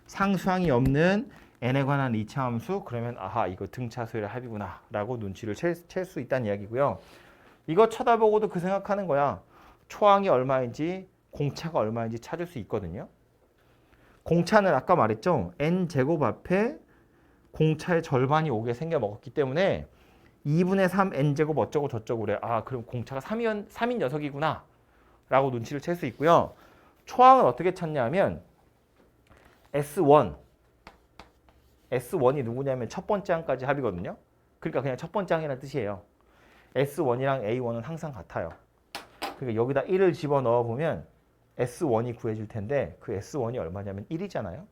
상수항이 없는 n에 관한 2차 함수 그러면 아하 이거 등차 수열의 합이구나 라고 눈치를 챌 수 있다는 이야기고요. 이거 쳐다보고도 그 생각하는 거야. 초항이 얼마인지 공차가 얼마인지 찾을 수 있거든요. 공차는 아까 말했죠. n제곱 앞에 공차의 절반이 오게 생겨 먹었기 때문에 2분의 3 n제곱 어쩌고 저쩌고 그래. 아 그럼 공차가 3인 녀석이구나 라고 눈치를 챌 수 있고요. 초항은 어떻게 찾냐면 S1이 누구냐면 첫 번째 항까지 합이거든요. 그러니까 그냥 첫 번째 항이라는 뜻이에요. S1이랑 A1은 항상 같아요. 그러니까 여기다 1을 집어넣어 보면 S1이 구해질 텐데 그 S1이 얼마냐면 1이잖아요.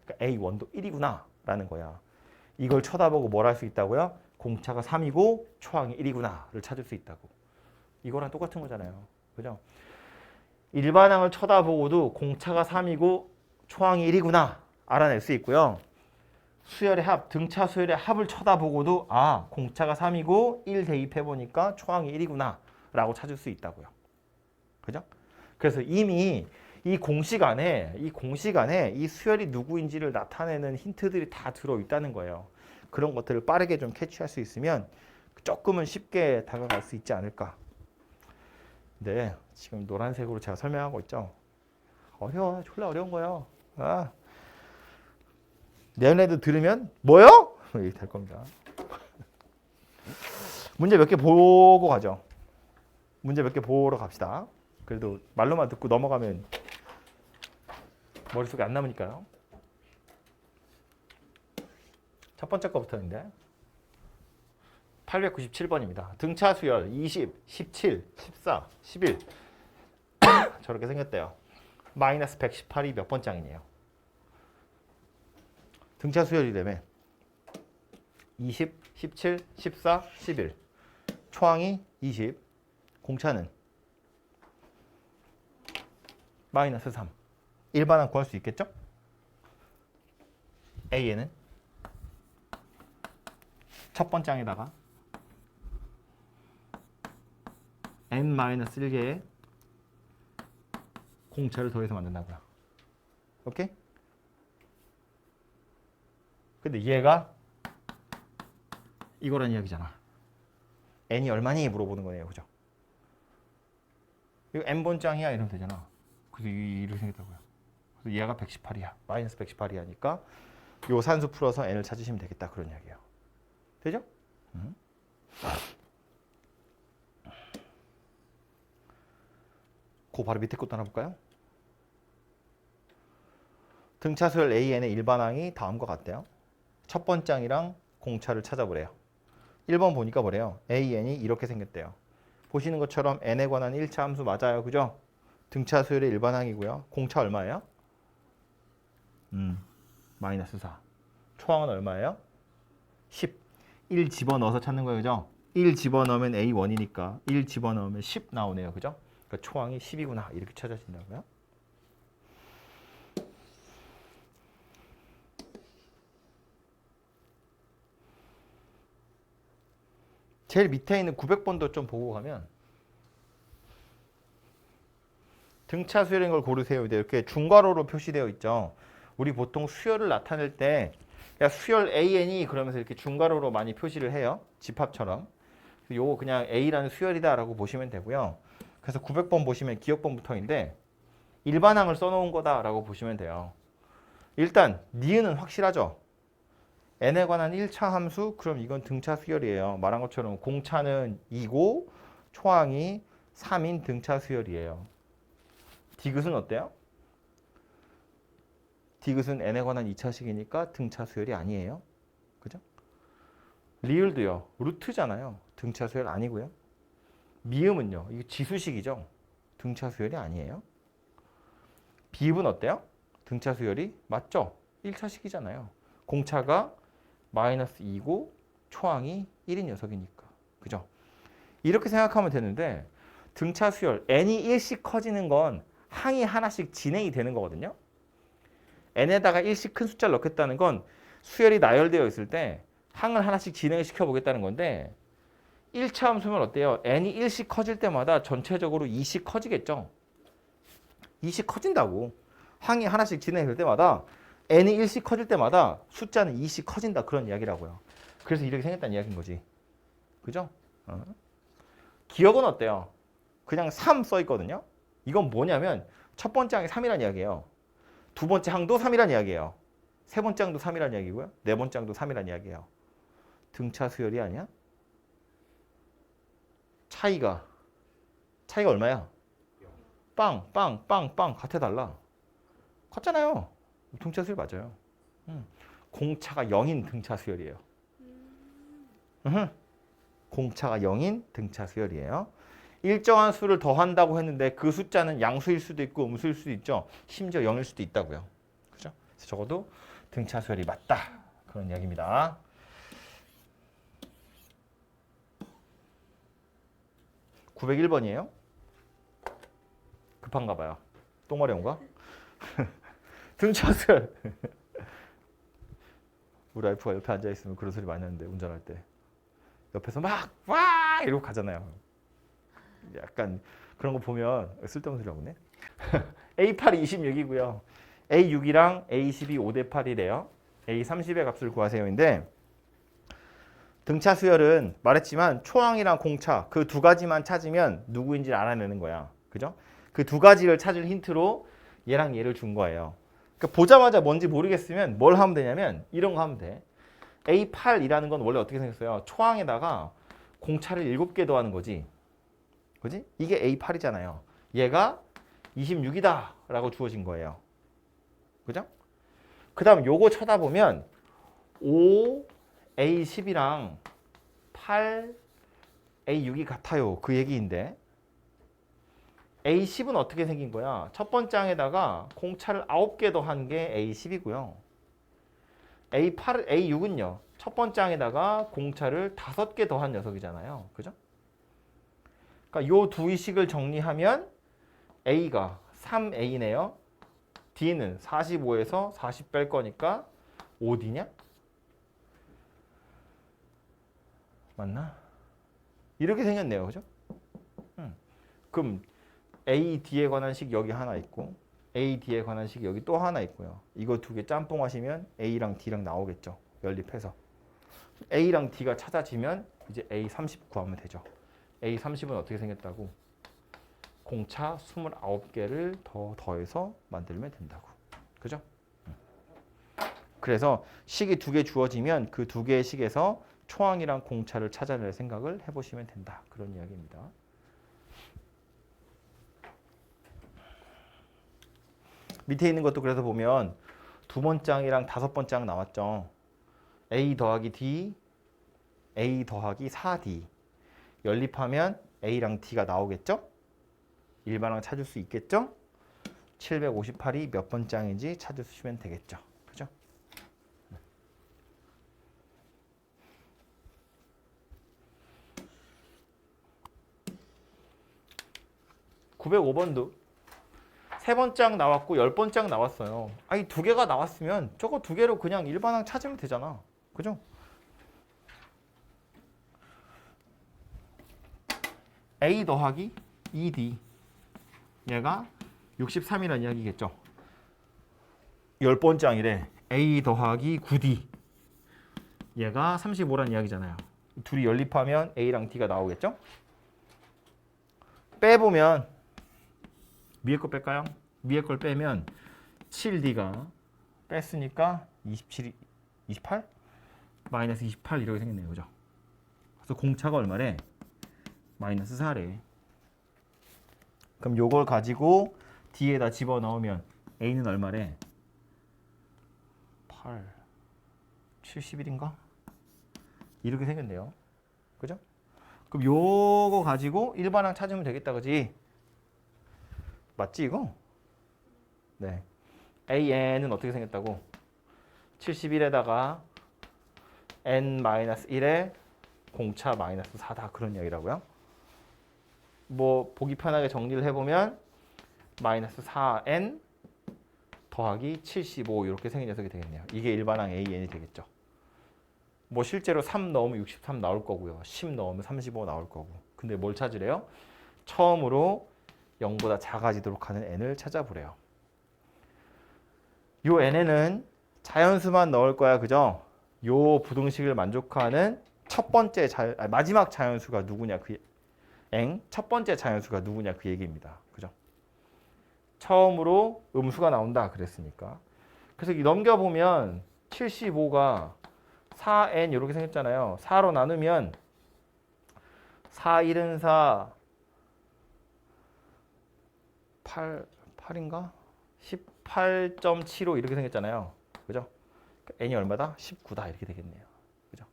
그러니까 A1도 1이구나 라는 거야. 이걸 쳐다보고 뭘 할 수 있다고요? 공차가 3이고 초항이 1이구나를 찾을 수 있다고. 이거랑 똑같은 거잖아요. 그죠? 일반항을 쳐다보고도 공차가 3이고 초항이 1이구나 알아낼 수 있고요. 수열의 합, 등차 수열의 합을 쳐다보고도 아 공차가 3이고 1 대입해보니까 초항이 1이구나 라고 찾을 수 있다고요. 그죠? 그래서 이미 이 공식 안에 이 수열이 누구인지를 나타내는 힌트들이 다 들어있다는 거예요. 그런 것들을 빠르게 좀 캐치할 수 있으면 조금은 쉽게 다가갈 수 있지 않을까. 네, 지금 노란색으로 제가 설명하고 있죠. 어려워, 졸라 어려운 거예요. 아, 내년에도 들으면 뭐요? 이렇게 될 겁니다. 문제 몇 개 보고 가죠. 문제 몇 개 보러 갑시다. 그래도 말로만 듣고 넘어가면 머릿속에 안 남으니까요. 첫 번째 거부터인데 897번입니다. 등차 수열 20, 17, 14, 11 저렇게 생겼대요. 마이너스 118이 몇 번장이네요. 등차 수열이라며 20, 17, 14, 11 초항이 20 공차는 마이너스 3 일반항 구할 수 있겠죠? A에는 첫 번째 항에다가 n-1개의 공차를 더해서 만든다고요. 오케이? 근데 얘가 이거란 이야기잖아. n이 얼마니 물어보는 거네요. 그죠? 이거 n번장이야 이러면 되잖아. 그래서 이렇게 생겼다고요. 그래서 얘가 118이야. 마이너스 118이니까 요 산수 풀어서 n을 찾으시면 되겠다. 그런 이야기예요. 되죠? 그 바로 밑에 것도 하나 볼까요? 등차수열 AN의 일반항이 다음과 같대요. 첫 번째 항이랑 공차를 찾아보래요. 1번 보니까 뭐래요? AN이 이렇게 생겼대요. 보시는 것처럼 n에 관한 1차 함수 맞아요. 그죠? 등차 수열의 일반항이고요. 공차 얼마예요? 마이너스 4. 초항은 얼마예요? 10. 1 집어넣어서 찾는 거예요. 그죠? 1 집어넣으면 A1이니까 1 집어넣으면 10 나오네요. 그죠? 그러니까 초항이 10이구나. 이렇게 찾아진다고요. 제일 밑에 있는 900번도 좀 보고 가면 등차 수열인 걸 고르세요. 이렇게 중괄호로 표시되어 있죠. 우리 보통 수열을 나타낼 때 수열 AN이 그러면서 이렇게 중괄호로 많이 표시를 해요. 집합처럼. 요거 그냥 A라는 수열이다라고 보시면 되고요. 그래서 900번 보시면 기억번부터인데 일반항을 써놓은 거다라고 보시면 돼요. 일단 니은은 확실하죠. n에 관한 1차 함수 그럼 이건 등차 수열이에요. 말한 것처럼 공차는 2고 초항이 3인 등차 수열이에요. 디귿은 어때요? 디귿은 n에 관한 2차식이니까 등차 수열이 아니에요. 그죠? 리을도요. 루트잖아요. 등차 수열 아니고요. 미음은요. 이거 지수식이죠. 등차 수열이 아니에요. 비읍은 어때요? 등차 수열이 맞죠? 1차식이잖아요. 공차가 마이너스 2고 초항이 1인 녀석이니까. 그죠? 이렇게 생각하면 되는데 등차 수열 n이 1씩 커지는 건 항이 하나씩 진행이 되는 거거든요. n에다가 1씩 큰 숫자를 넣겠다는 건 수열이 나열되어 있을 때 항을 하나씩 진행을 시켜보겠다는 건데 1차 함수면 어때요? n이 1씩 커질 때마다 전체적으로 2씩 커지겠죠. 2씩 커진다고. 항이 하나씩 진행될 때마다 n이 1씩 커질 때마다 숫자는 2씩 커진다. 그런 이야기라고요. 그래서 이렇게 생겼다는 이야기인 거지. 그죠? 기억은 어때요? 그냥 3 써있거든요. 이건 뭐냐면 첫 번째 항이 3이라는 이야기예요. 두 번째 항도 3이라는 이야기예요. 세 번째 항도 3이라는 이야기고요. 네 번째 항도 3이라는 이야기예요. 등차 수열이 아니야? 차이가 얼마야? 빵 같아 달라. 같잖아요. 등차 수열 맞아요. 공차가 0인 등차 수열이에요. 공차가 0인 등차 수열이에요. 일정한 수를 더한다고 했는데 그 숫자는 양수일 수도 있고 음수일 수도 있죠. 심지어 0일 수도 있다고요. 그죠? 그래서 적어도 등차 수열이 맞다. 그런 이야기입니다. (901번이에요) 급한가 봐요. 똥머리 온가? 등차 수열. 우리 와이프가 옆에 앉아있으면 그런 소리 많이 하는데 운전할 때 옆에서 막 와 이러고 가잖아요. 약간 그런 거 보면 쓸데없는 소리 하고 있네. A8이 26이고요. A6이랑 A10이 5대 8이래요. A30의 값을 구하세요인데 등차 수열은 말했지만 초항이랑 공차 그 두 가지만 찾으면 누구인지를 알아내는 거야. 그죠? 그 두 가지를 찾을 힌트로 얘랑 얘를 준 거예요. 그러니까 보자마자 뭔지 모르겠으면 뭘 하면 되냐면 이런 거 하면 돼. A8이라는 건 원래 어떻게 생겼어요? 초항에다가 공차를 7개 더하는 거지. 그지? 이게 A8이잖아요. 얘가 26이다 라고 주어진 거예요. 그죠? 그 다음 요거 쳐다보면 5 A10이랑 8 A6이 같아요. 그 얘기인데 A10은 어떻게 생긴 거야? 첫 번째 항에다가 공차를 9개 더한 게 A10이고요. A6은요. 첫 번째 항에다가 공차를 5개 더한 녀석이잖아요. 그죠? 그러니까 요 두 이식을 정리하면 A가 3A네요. D는 45에서 40 뺄 거니까 5D냐? 맞나? 이렇게 생겼네요. 그죠? 그럼 AD에 관한 식 여기 하나 있고 AD에 관한 식 여기 또 하나 있고요. 이거 두 개 짬뽕 하시면 A랑 D랑 나오겠죠. 연립해서. A랑 D가 찾아지면 이제 A30 구하면 되죠. A30은 어떻게 생겼다고? 공차 29개를 더 더해서 만들면 된다고. 그죠? 그래서 식이 두 개 주어지면 그 두 개의 식에서 초항이랑 공차를 찾아낼 생각을 해보시면 된다. 그런 이야기입니다. 밑에 있는 것도 그래서 보면 두 번째 항이랑 다섯 번째 항 나왔죠. a 더하기 d, a 더하기 4d. 연립하면 a랑 d가 나오겠죠? 일반항 찾을 수 있겠죠? 758이 몇 번째 항인지 찾으시면 되겠죠. 그죠? 905번도 세 번째 항 나왔고 10번째 항 나왔어요. 아니 두 개가 나왔으면 저거 두 개로 그냥 일반항 찾으면 되잖아. 그죠? a 더하기 2d 얘가 63이라는 이야기겠죠. 10번째 항이래. a 더하기 9d 얘가 35라는 이야기잖아요. 둘이 연립하면 a랑 d가 나오겠죠. 빼보면 위에 거 뺄까요? 위에 걸 빼면 7d가 뺐으니까 28? 마이너스 28 이렇게 생겼네요. 그죠? 그래서 공차가 얼마래? 마이너스 4래. 그럼 요걸 가지고 D에다 집어넣으면 A는 얼마래? 8, 71인가? 이렇게 생겼네요. 그죠? 그럼 요거 가지고 일반항 찾으면 되겠다. 그지? 맞지 이거? 네. AN은 어떻게 생겼다고? 71에다가 N-1에 공차 마이너스 4다. 그런 이야기라고요. 뭐 보기 편하게 정리를 해보면 마이너스 4n 더하기 75 이렇게 생긴 녀석이 되겠네요. 이게 일반항 AN이 되겠죠. 뭐 실제로 3 넣으면 63 나올 거고요. 10 넣으면 35 나올 거고. 근데 뭘 찾으래요? 처음으로 0보다 작아지도록 하는 n을 찾아보래요. 요 n에는 자연수만 넣을 거야. 그죠? 요 부등식을 만족하는 첫 번째 마지막 자연수가 누구냐? 첫 번째 자연수가 누구냐? 그 얘기입니다. 그죠? 처음으로 음수가 나온다 그랬으니까. 그래서 넘겨보면 75가 4n 이렇게 생겼잖아요. 4로 나누면 4, 1은 4, 8인가? 18.75 이렇게 생겼잖아요. 그죠? n이 얼마다? 19다 이렇게 되겠네요. 그죠?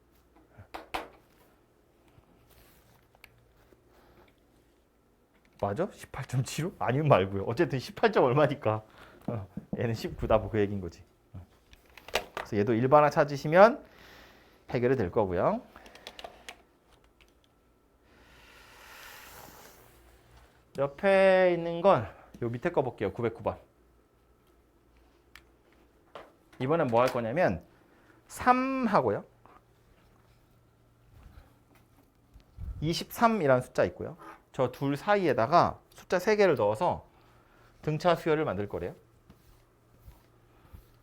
맞아? 18.75? 아니면 말고요. 어쨌든 18점 얼마니까. 얘는 19다 뭐 그 얘기인 거지. 그래서 얘도 일반항 찾으시면 해결이 될 거고요. 옆에 있는 건 요 밑에 거 볼게요. 909번. 이번엔 뭐 할 거냐면 3하고요. 23이라는 숫자 있고요. 저 둘 사이에다가 숫자 3개를 넣어서 등차 수열을 만들 거래요.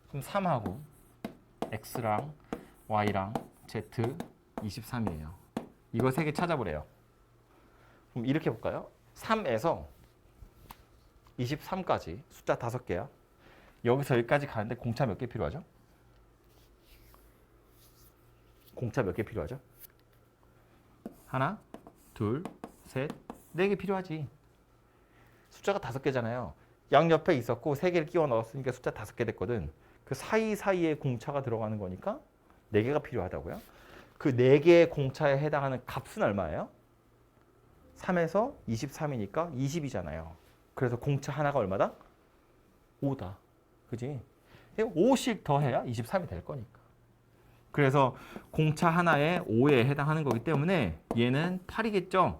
그럼 3하고 x랑 y랑 z 23이에요. 이거 3개 찾아보래요. 그럼 이렇게 볼까요? 3에서 23까지 숫자 5개야. 여기서 여기까지 가는데 공차 몇 개 필요하죠? 공차 몇 개 필요하죠? 하나, 둘, 셋, 4개 필요하지. 숫자가 5개잖아요. 양옆에 있었고 3개를 끼워 넣었으니까 숫자 5개 됐거든. 그 사이사이에 공차가 들어가는 거니까 4개가 필요하다고요. 그 4개의 공차에 해당하는 값은 얼마예요? 3에서 23이니까 20이잖아요. 그래서 공차 하나가 얼마다? 5다. 그지? 5씩 더해야 23이 될 거니까. 그래서 공차 하나에 5에 해당하는 거기 때문에 얘는 8이겠죠?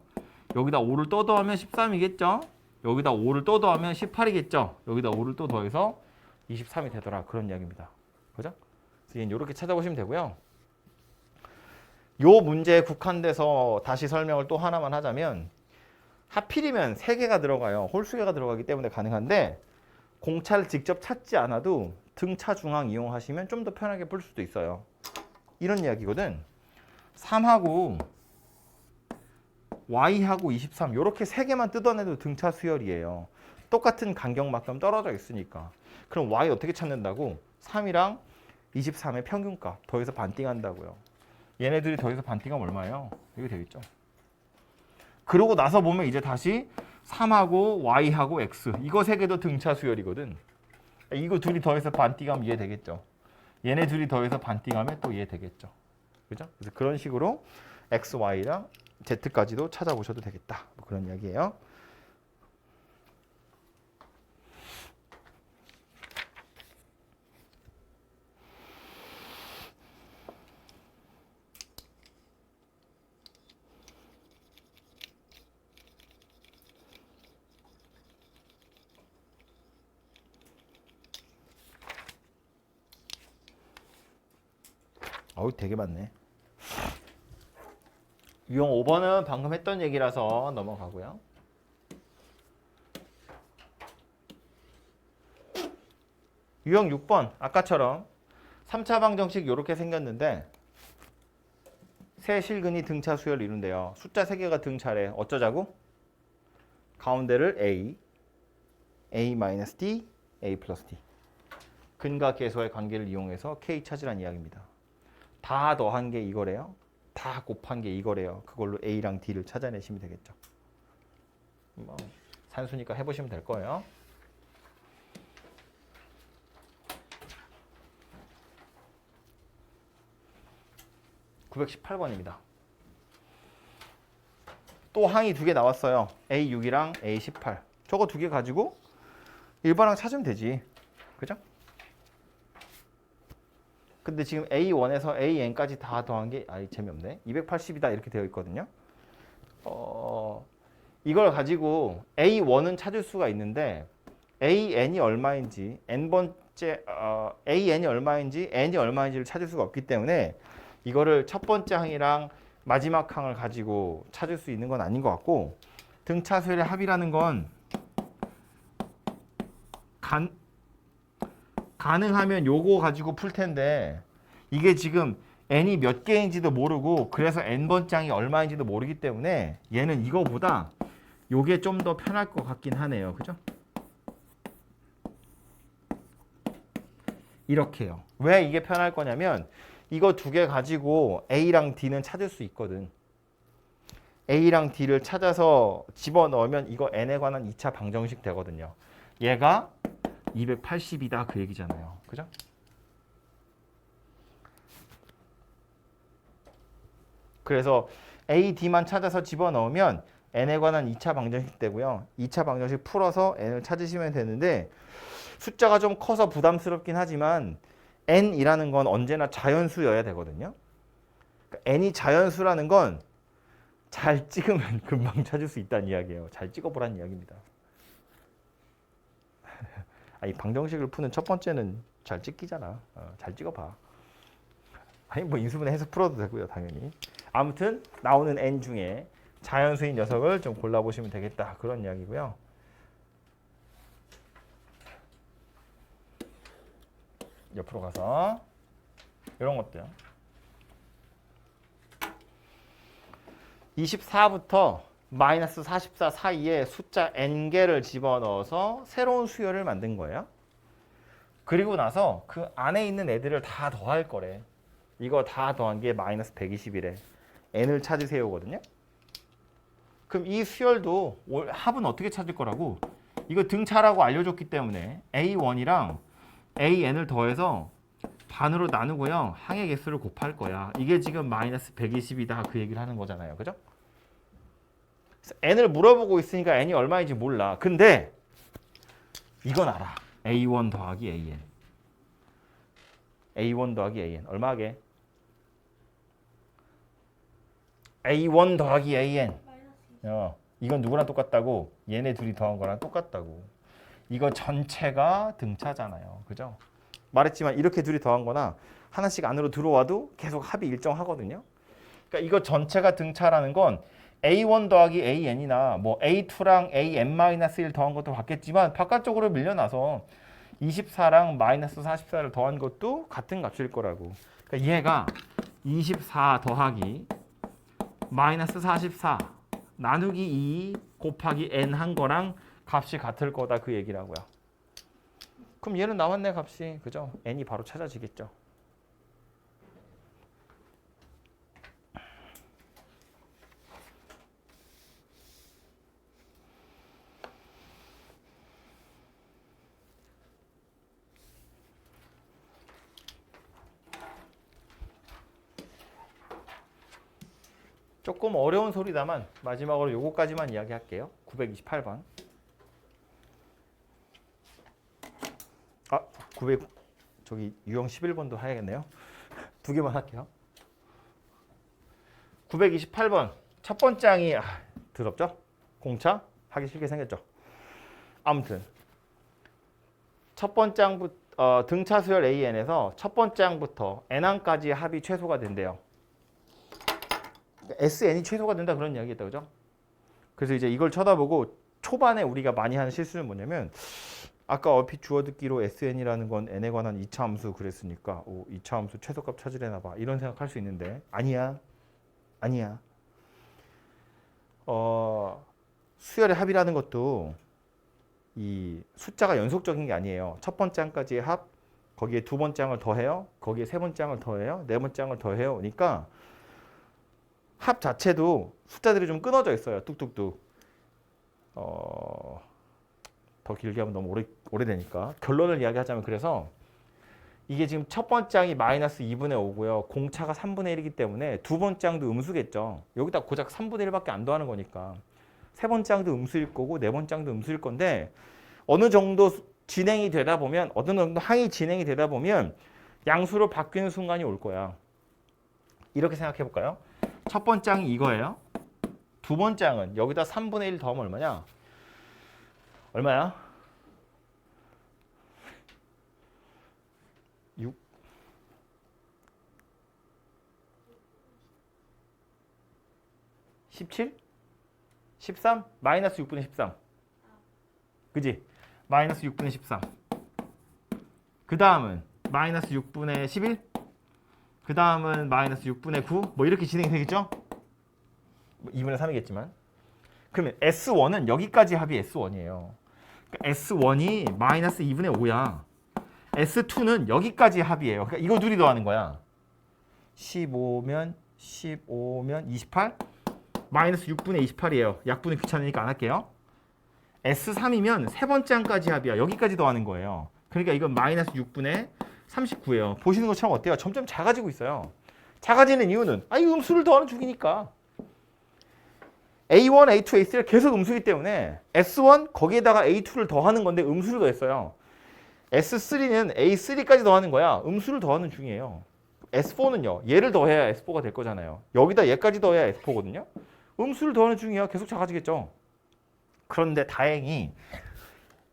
여기다 5를 또 더하면 13이겠죠? 여기다 5를 또 더하면 18이겠죠? 여기다 5를 또 더해서 23이 되더라. 그런 이야기입니다. 그죠? 그래서 얘는 이렇게 찾아보시면 되고요. 요 문제에 국한돼서 다시 설명을 또 하나만 하자면 하필이면 3개가 들어가요. 홀수개가 들어가기 때문에 가능한데 공차를 직접 찾지 않아도 등차 중항 이용하시면 좀 더 편하게 풀 수도 있어요. 이런 이야기거든. 3하고 y하고 23 이렇게 3개만 뜯어내도 등차 수열이에요. 똑같은 간격만큼 떨어져 있으니까. 그럼 y 어떻게 찾는다고? 3이랑 23의 평균값 더해서 반띵한다고요. 얘네들이 더해서 반띵하면 얼마예요? 이게 되겠죠. 그러고 나서 보면 이제 다시 3하고 y하고 x 이거 3개도 등차 수열이거든. 이거 둘이 더해서 반띵하면 이해 되겠죠. 얘네 둘이 더해서 반띵하면 또 얘 되겠죠. 그죠? 그래서 그런 식으로 x, y랑 z까지도 찾아보셔도 되겠다. 뭐 그런 이야기예요. 어우, 되게 많네. 유형 5번은 방금 했던 얘기라서 넘어가고요. 유형 6번 아까처럼 3차 방정식 이렇게 생겼는데 세 실근이 등차 수열을 이룬대요. 숫자 3개가 등차래. 어쩌자고? 가운데를 a, a-d, a 플러스 d. 근과 계수와의 관계를 이용해서 k 찾으란 이야기입니다. 다 더한 게 이거래요. 다 곱한 게 이거래요. 그걸로 a랑 d를 찾아내시면 되겠죠. 뭐 산수니까 해보시면 될 거예요. (918번입니다) 또 항이 2개 나왔어요. A6이랑 A18. 저거 2개 가지고 일반항 찾으면 되지. 그죠? 근데 지금 A1에서 AN까지 다 더한 게 재미없네. 280이다 이렇게 되어 있거든요. 이걸 가지고 A1은 찾을 수가 있는데 AN이 얼마인지 n번째 AN이 얼마인지 n이 얼마인지를 찾을 수가 없기 때문에 이거를 첫 번째 항이랑 마지막 항을 가지고 찾을 수 있는 건 아닌 것 같고, 등차 수열의 합이라는 건 가능하면 요거 가지고 풀 텐데 이게 지금 n이 몇 개인지도 모르고 그래서 n번째 항이 얼마인지도 모르기 때문에 얘는 이거보다 요게 좀 더 편할 것 같긴 하네요. 그죠? 이렇게요. 왜 이게 편할 거냐면 이거 2개 가지고 A랑 D는 찾을 수 있거든. A랑 D를 찾아서 집어넣으면 이거 n에 관한 2차 방정식 되거든요. 얘가 280이다 그 얘기잖아요. 그죠? 그래서 A, D만 찾아서 집어넣으면 n에 관한 2차 방정식 되고요. 2차 방정식 풀어서 n을 찾으시면 되는데 숫자가 좀 커서 부담스럽긴 하지만 n이라는 건 언제나 자연수여야 되거든요. 그러니까 n이 자연수라는 건 잘 찍으면 금방 찾을 수 있다는 이야기예요. 잘 찍어보라는 이야기입니다. 이 방정식을 푸는 첫 번째는 잘 찍기잖아. 잘 찍어봐. 아니 뭐 인수분해 해서 풀어도 되고요, 당연히. 아무튼 나오는 n 중에 자연수인 녀석을 좀 골라보시면 되겠다. 그런 이야기고요. 옆으로 가서 이런 것도요. 24부터 마이너스 44 사이에 숫자 n개를 집어넣어서 새로운 수열을 만든 거예요. 그리고 나서 그 안에 있는 애들을 다 더할 거래. 이거 다 더한 게 마이너스 120이래. n을 찾으세요거든요. 그럼 이 수열도 합은 어떻게 찾을 거라고? 이거 등차라고 알려줬기 때문에 a1이랑 an을 더해서 반으로 나누고요. 항의 개수를 곱할 거야. 이게 지금 마이너스 120이다 그 얘기를 하는 거잖아요. 그죠? n을 물어보고 있으니까 n이 얼마인지 몰라. 근데 이건 알아. a1 더하기 an. a1 더하기 an. 얼마 하게? a1 더하기 an. 이건 누구랑 똑같다고? 얘네 둘이 더한 거랑 똑같다고. 이거 전체가 등차잖아요. 그죠? 말했지만 이렇게 둘이 더한 거나 하나씩 안으로 들어와도 계속 합이 일정하거든요. 그러니까 이거 전체가 등차라는 건 A1 더하기 AN이나 뭐 A2랑 AN-1 더한 것도 같겠지만 바깥쪽으로 밀려나서 24랑 마이너스 44를 더한 것도 같은 값일 거라고. 그러니까 얘가 24 더하기 마이너스 44 나누기 2 곱하기 n 한 거랑 값이 같을 거다 그 얘기라고요. 그럼 얘는 나왔네 값이. 그죠? n이 바로 찾아지겠죠. 조금 어려운 소리다만 마지막으로 요거까지만 이야기할게요. 928번. 900 저기 유형 11번도 해야겠네요. 두 개만 할게요. 928번 첫 번째 장이 더럽죠? 공차 하기 싫게 생겼죠. 아무튼 첫 번째 장부터 등차 수열 AN에서 첫 번째 장부터 N항까지 합이 최소가 된대요. SN이 최소가 된다 그런 이야기겠다, 그죠? 그래서 이제 이걸 쳐다보고 초반에 우리가 많이 하는 실수는 뭐냐면 아까 얼핏 주어듣기로 SN이라는 건 N에 관한 2차 함수 그랬으니까 2차 함수 최소값 찾으려나 봐 이런 생각할 수 있는데 아니야. 수열의 합이라는 것도 이 숫자가 연속적인 게 아니에요. 첫 번째 항까지의 합, 거기에 두 번째 항을 더해요. 거기에 세 번째 항을 더해요. 네 번째 항을 더해요. 그러니까 합 자체도 숫자들이 좀 끊어져 있어요. 뚝뚝뚝. 더 길게 하면 너무 오래되니까 결론을 이야기하자면 그래서 이게 지금 첫 번째 항이 마이너스 2분의 5고요. 공차가 3분의 1이기 때문에 두 번째 항도 음수겠죠. 여기다 고작 3분의 1밖에 안 더하는 거니까 세 번째 항도 음수일 거고 네 번째 항도 음수일 건데 어느 정도 진행이 되다 보면 어느 정도 항이 진행이 되다 보면 양수로 바뀌는 순간이 올 거야. 이렇게 생각해 볼까요? 첫 번째 항이 이거예요. 두 번째 항은 여기다 3분의 1 더하면 얼마냐? 얼마야? 6 17? 13? 마이너스 6분의 13 그지? 마이너스 6분의 13 그 다음은 마이너스 6분의 11 그 다음은 마이너스 6분의 9 뭐 이렇게 진행이 되겠죠? 2분의 3이겠지만 그러면 S1은 여기까지 합이 S1이에요. 그러니까 S1이 마이너스 2분의 5야. S2는 여기까지 합이에요. 그러니까 이거 둘이 더하는 거야. 15면 28 마이너스 6분의 28이에요. 약분이 귀찮으니까 안 할게요. S3이면 세 번째 항까지 합이야. 여기까지 더하는 거예요. 그러니까 이건 마이너스 6분의 39예요. 보시는 것처럼 어때요? 점점 작아지고 있어요. 작아지는 이유는 이 음수를 더하는 중이니까. A1, A2, A3를 계속 음수이기 때문에 S1 거기에다가 A2를 더하는 건데 음수를 더했어요. S3는 A3까지 더하는 거야. 음수를 더하는 중이에요. S4는요. 얘를 더해야 S4가 될 거잖아요. 여기다 얘까지 더해야 S4거든요. 음수를 더하는 중이야. 계속 작아지겠죠. 그런데 다행히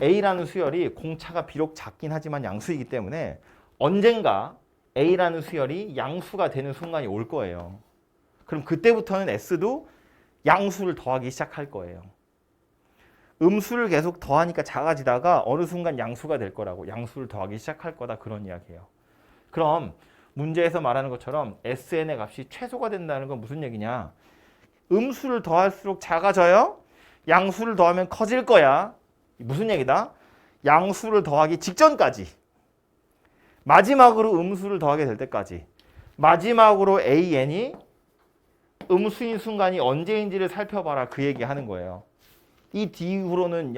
A라는 수열이 공차가 비록 작긴 하지만 양수이기 때문에 언젠가 A라는 수열이 양수가 되는 순간이 올 거예요. 그럼 그때부터는 S도 양수를 더하기 시작할 거예요. 음수를 계속 더하니까 작아지다가 어느 순간 양수가 될 거라고 양수를 더하기 시작할 거다 그런 이야기예요. 그럼 문제에서 말하는 것처럼 SN의 값이 최소가 된다는 건 무슨 얘기냐? 음수를 더할수록 작아져요? 양수를 더하면 커질 거야. 무슨 얘기다? 양수를 더하기 직전까지 마지막으로 음수를 더하게 될 때까지 마지막으로 AN이 음수인 순간이 언제인지를 살펴봐라 그 얘기하는 거예요. 이 뒤후로는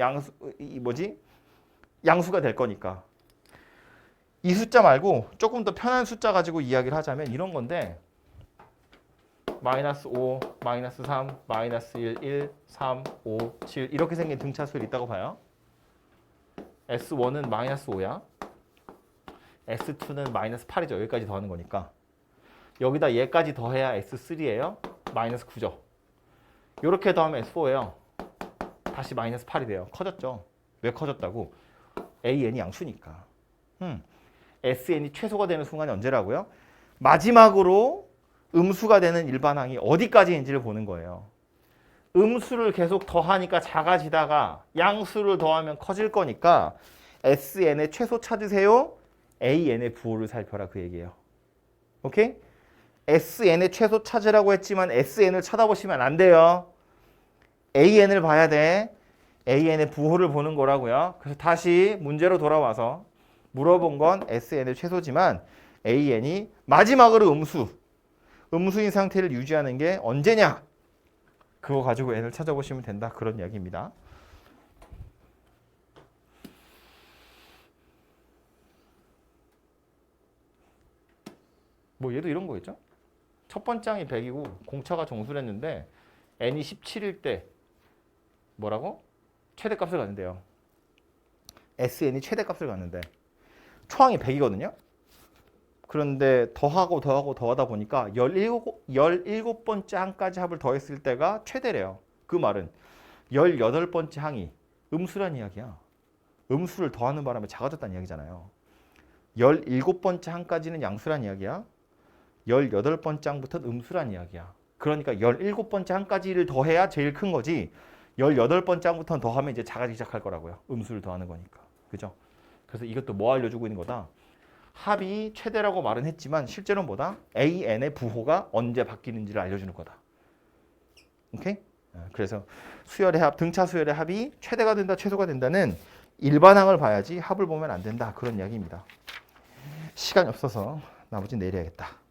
양수가 될 거니까. 이 숫자 말고 조금 더 편한 숫자 가지고 이야기를 하자면 이런 건데 마이너스 5, 마이너스 3, 마이너스 1, 1, 3, 5, 7 이렇게 생긴 등차수열이 있다고 봐요. S1은 마이너스 5야. S2는 마이너스 8이죠. 여기까지 더하는 거니까. 여기다 얘까지 더해야 S3예요. 마이너스 9죠. 이렇게 더하면 S4예요. 다시 마이너스 8이 돼요. 커졌죠. 왜 커졌다고? AN이 양수니까. SN이 최소가 되는 순간이 언제라고요? 마지막으로 음수가 되는 일반항이 어디까지인지를 보는 거예요. 음수를 계속 더하니까 작아지다가 양수를 더하면 커질 거니까 SN의 최소 찾으세요. AN의 부호를 살펴라 그 얘기예요. 오케이? SN의 최소 찾으라고 했지만 SN을 쳐다보시면 안 돼요. AN을 봐야 돼. AN의 부호를 보는 거라고요. 그래서 다시 문제로 돌아와서 물어본 건 SN의 최소지만 AN이 마지막으로 음수인 상태를 유지하는 게 언제냐? 그거 가지고 N을 찾아보시면 된다. 그런 이야기입니다. 뭐 얘도 이런 거겠죠? 첫 번째 항이 100이고 공차가 정수했는데 n이 17일 때 뭐라고? 최대값을 갖는데요. SN이 최대값을 갖는데 초항이 100이거든요. 그런데 더하다 보니까 17번째 항까지 합을 더했을 때가 최대래요. 그 말은 18번째 항이 음수란 이야기야. 음수를 더하는 바람에 작아졌다는 이야기잖아요. 17번째 항까지는 양수란 이야기야. 18번째 항부터는 음수란 이야기야. 그러니까 17번째 항까지를 더해야 제일 큰 거지. 18번째 항부터는 더하면 이제 작아지기 시작할 거라고요. 음수를 더하는 거니까. 그죠? 그래서 이것도 뭐 알려주고 있는 거다? 합이 최대라고 말은 했지만 실제로는 뭐다? AN의 부호가 언제 바뀌는지를 알려주는 거다. 오케이? 그래서 수열의 합, 등차 수열의 합이 최대가 된다, 최소가 된다는 일반항을 봐야지 합을 보면 안 된다. 그런 이야기입니다. 시간이 없어서 나머지 내일 해야겠다.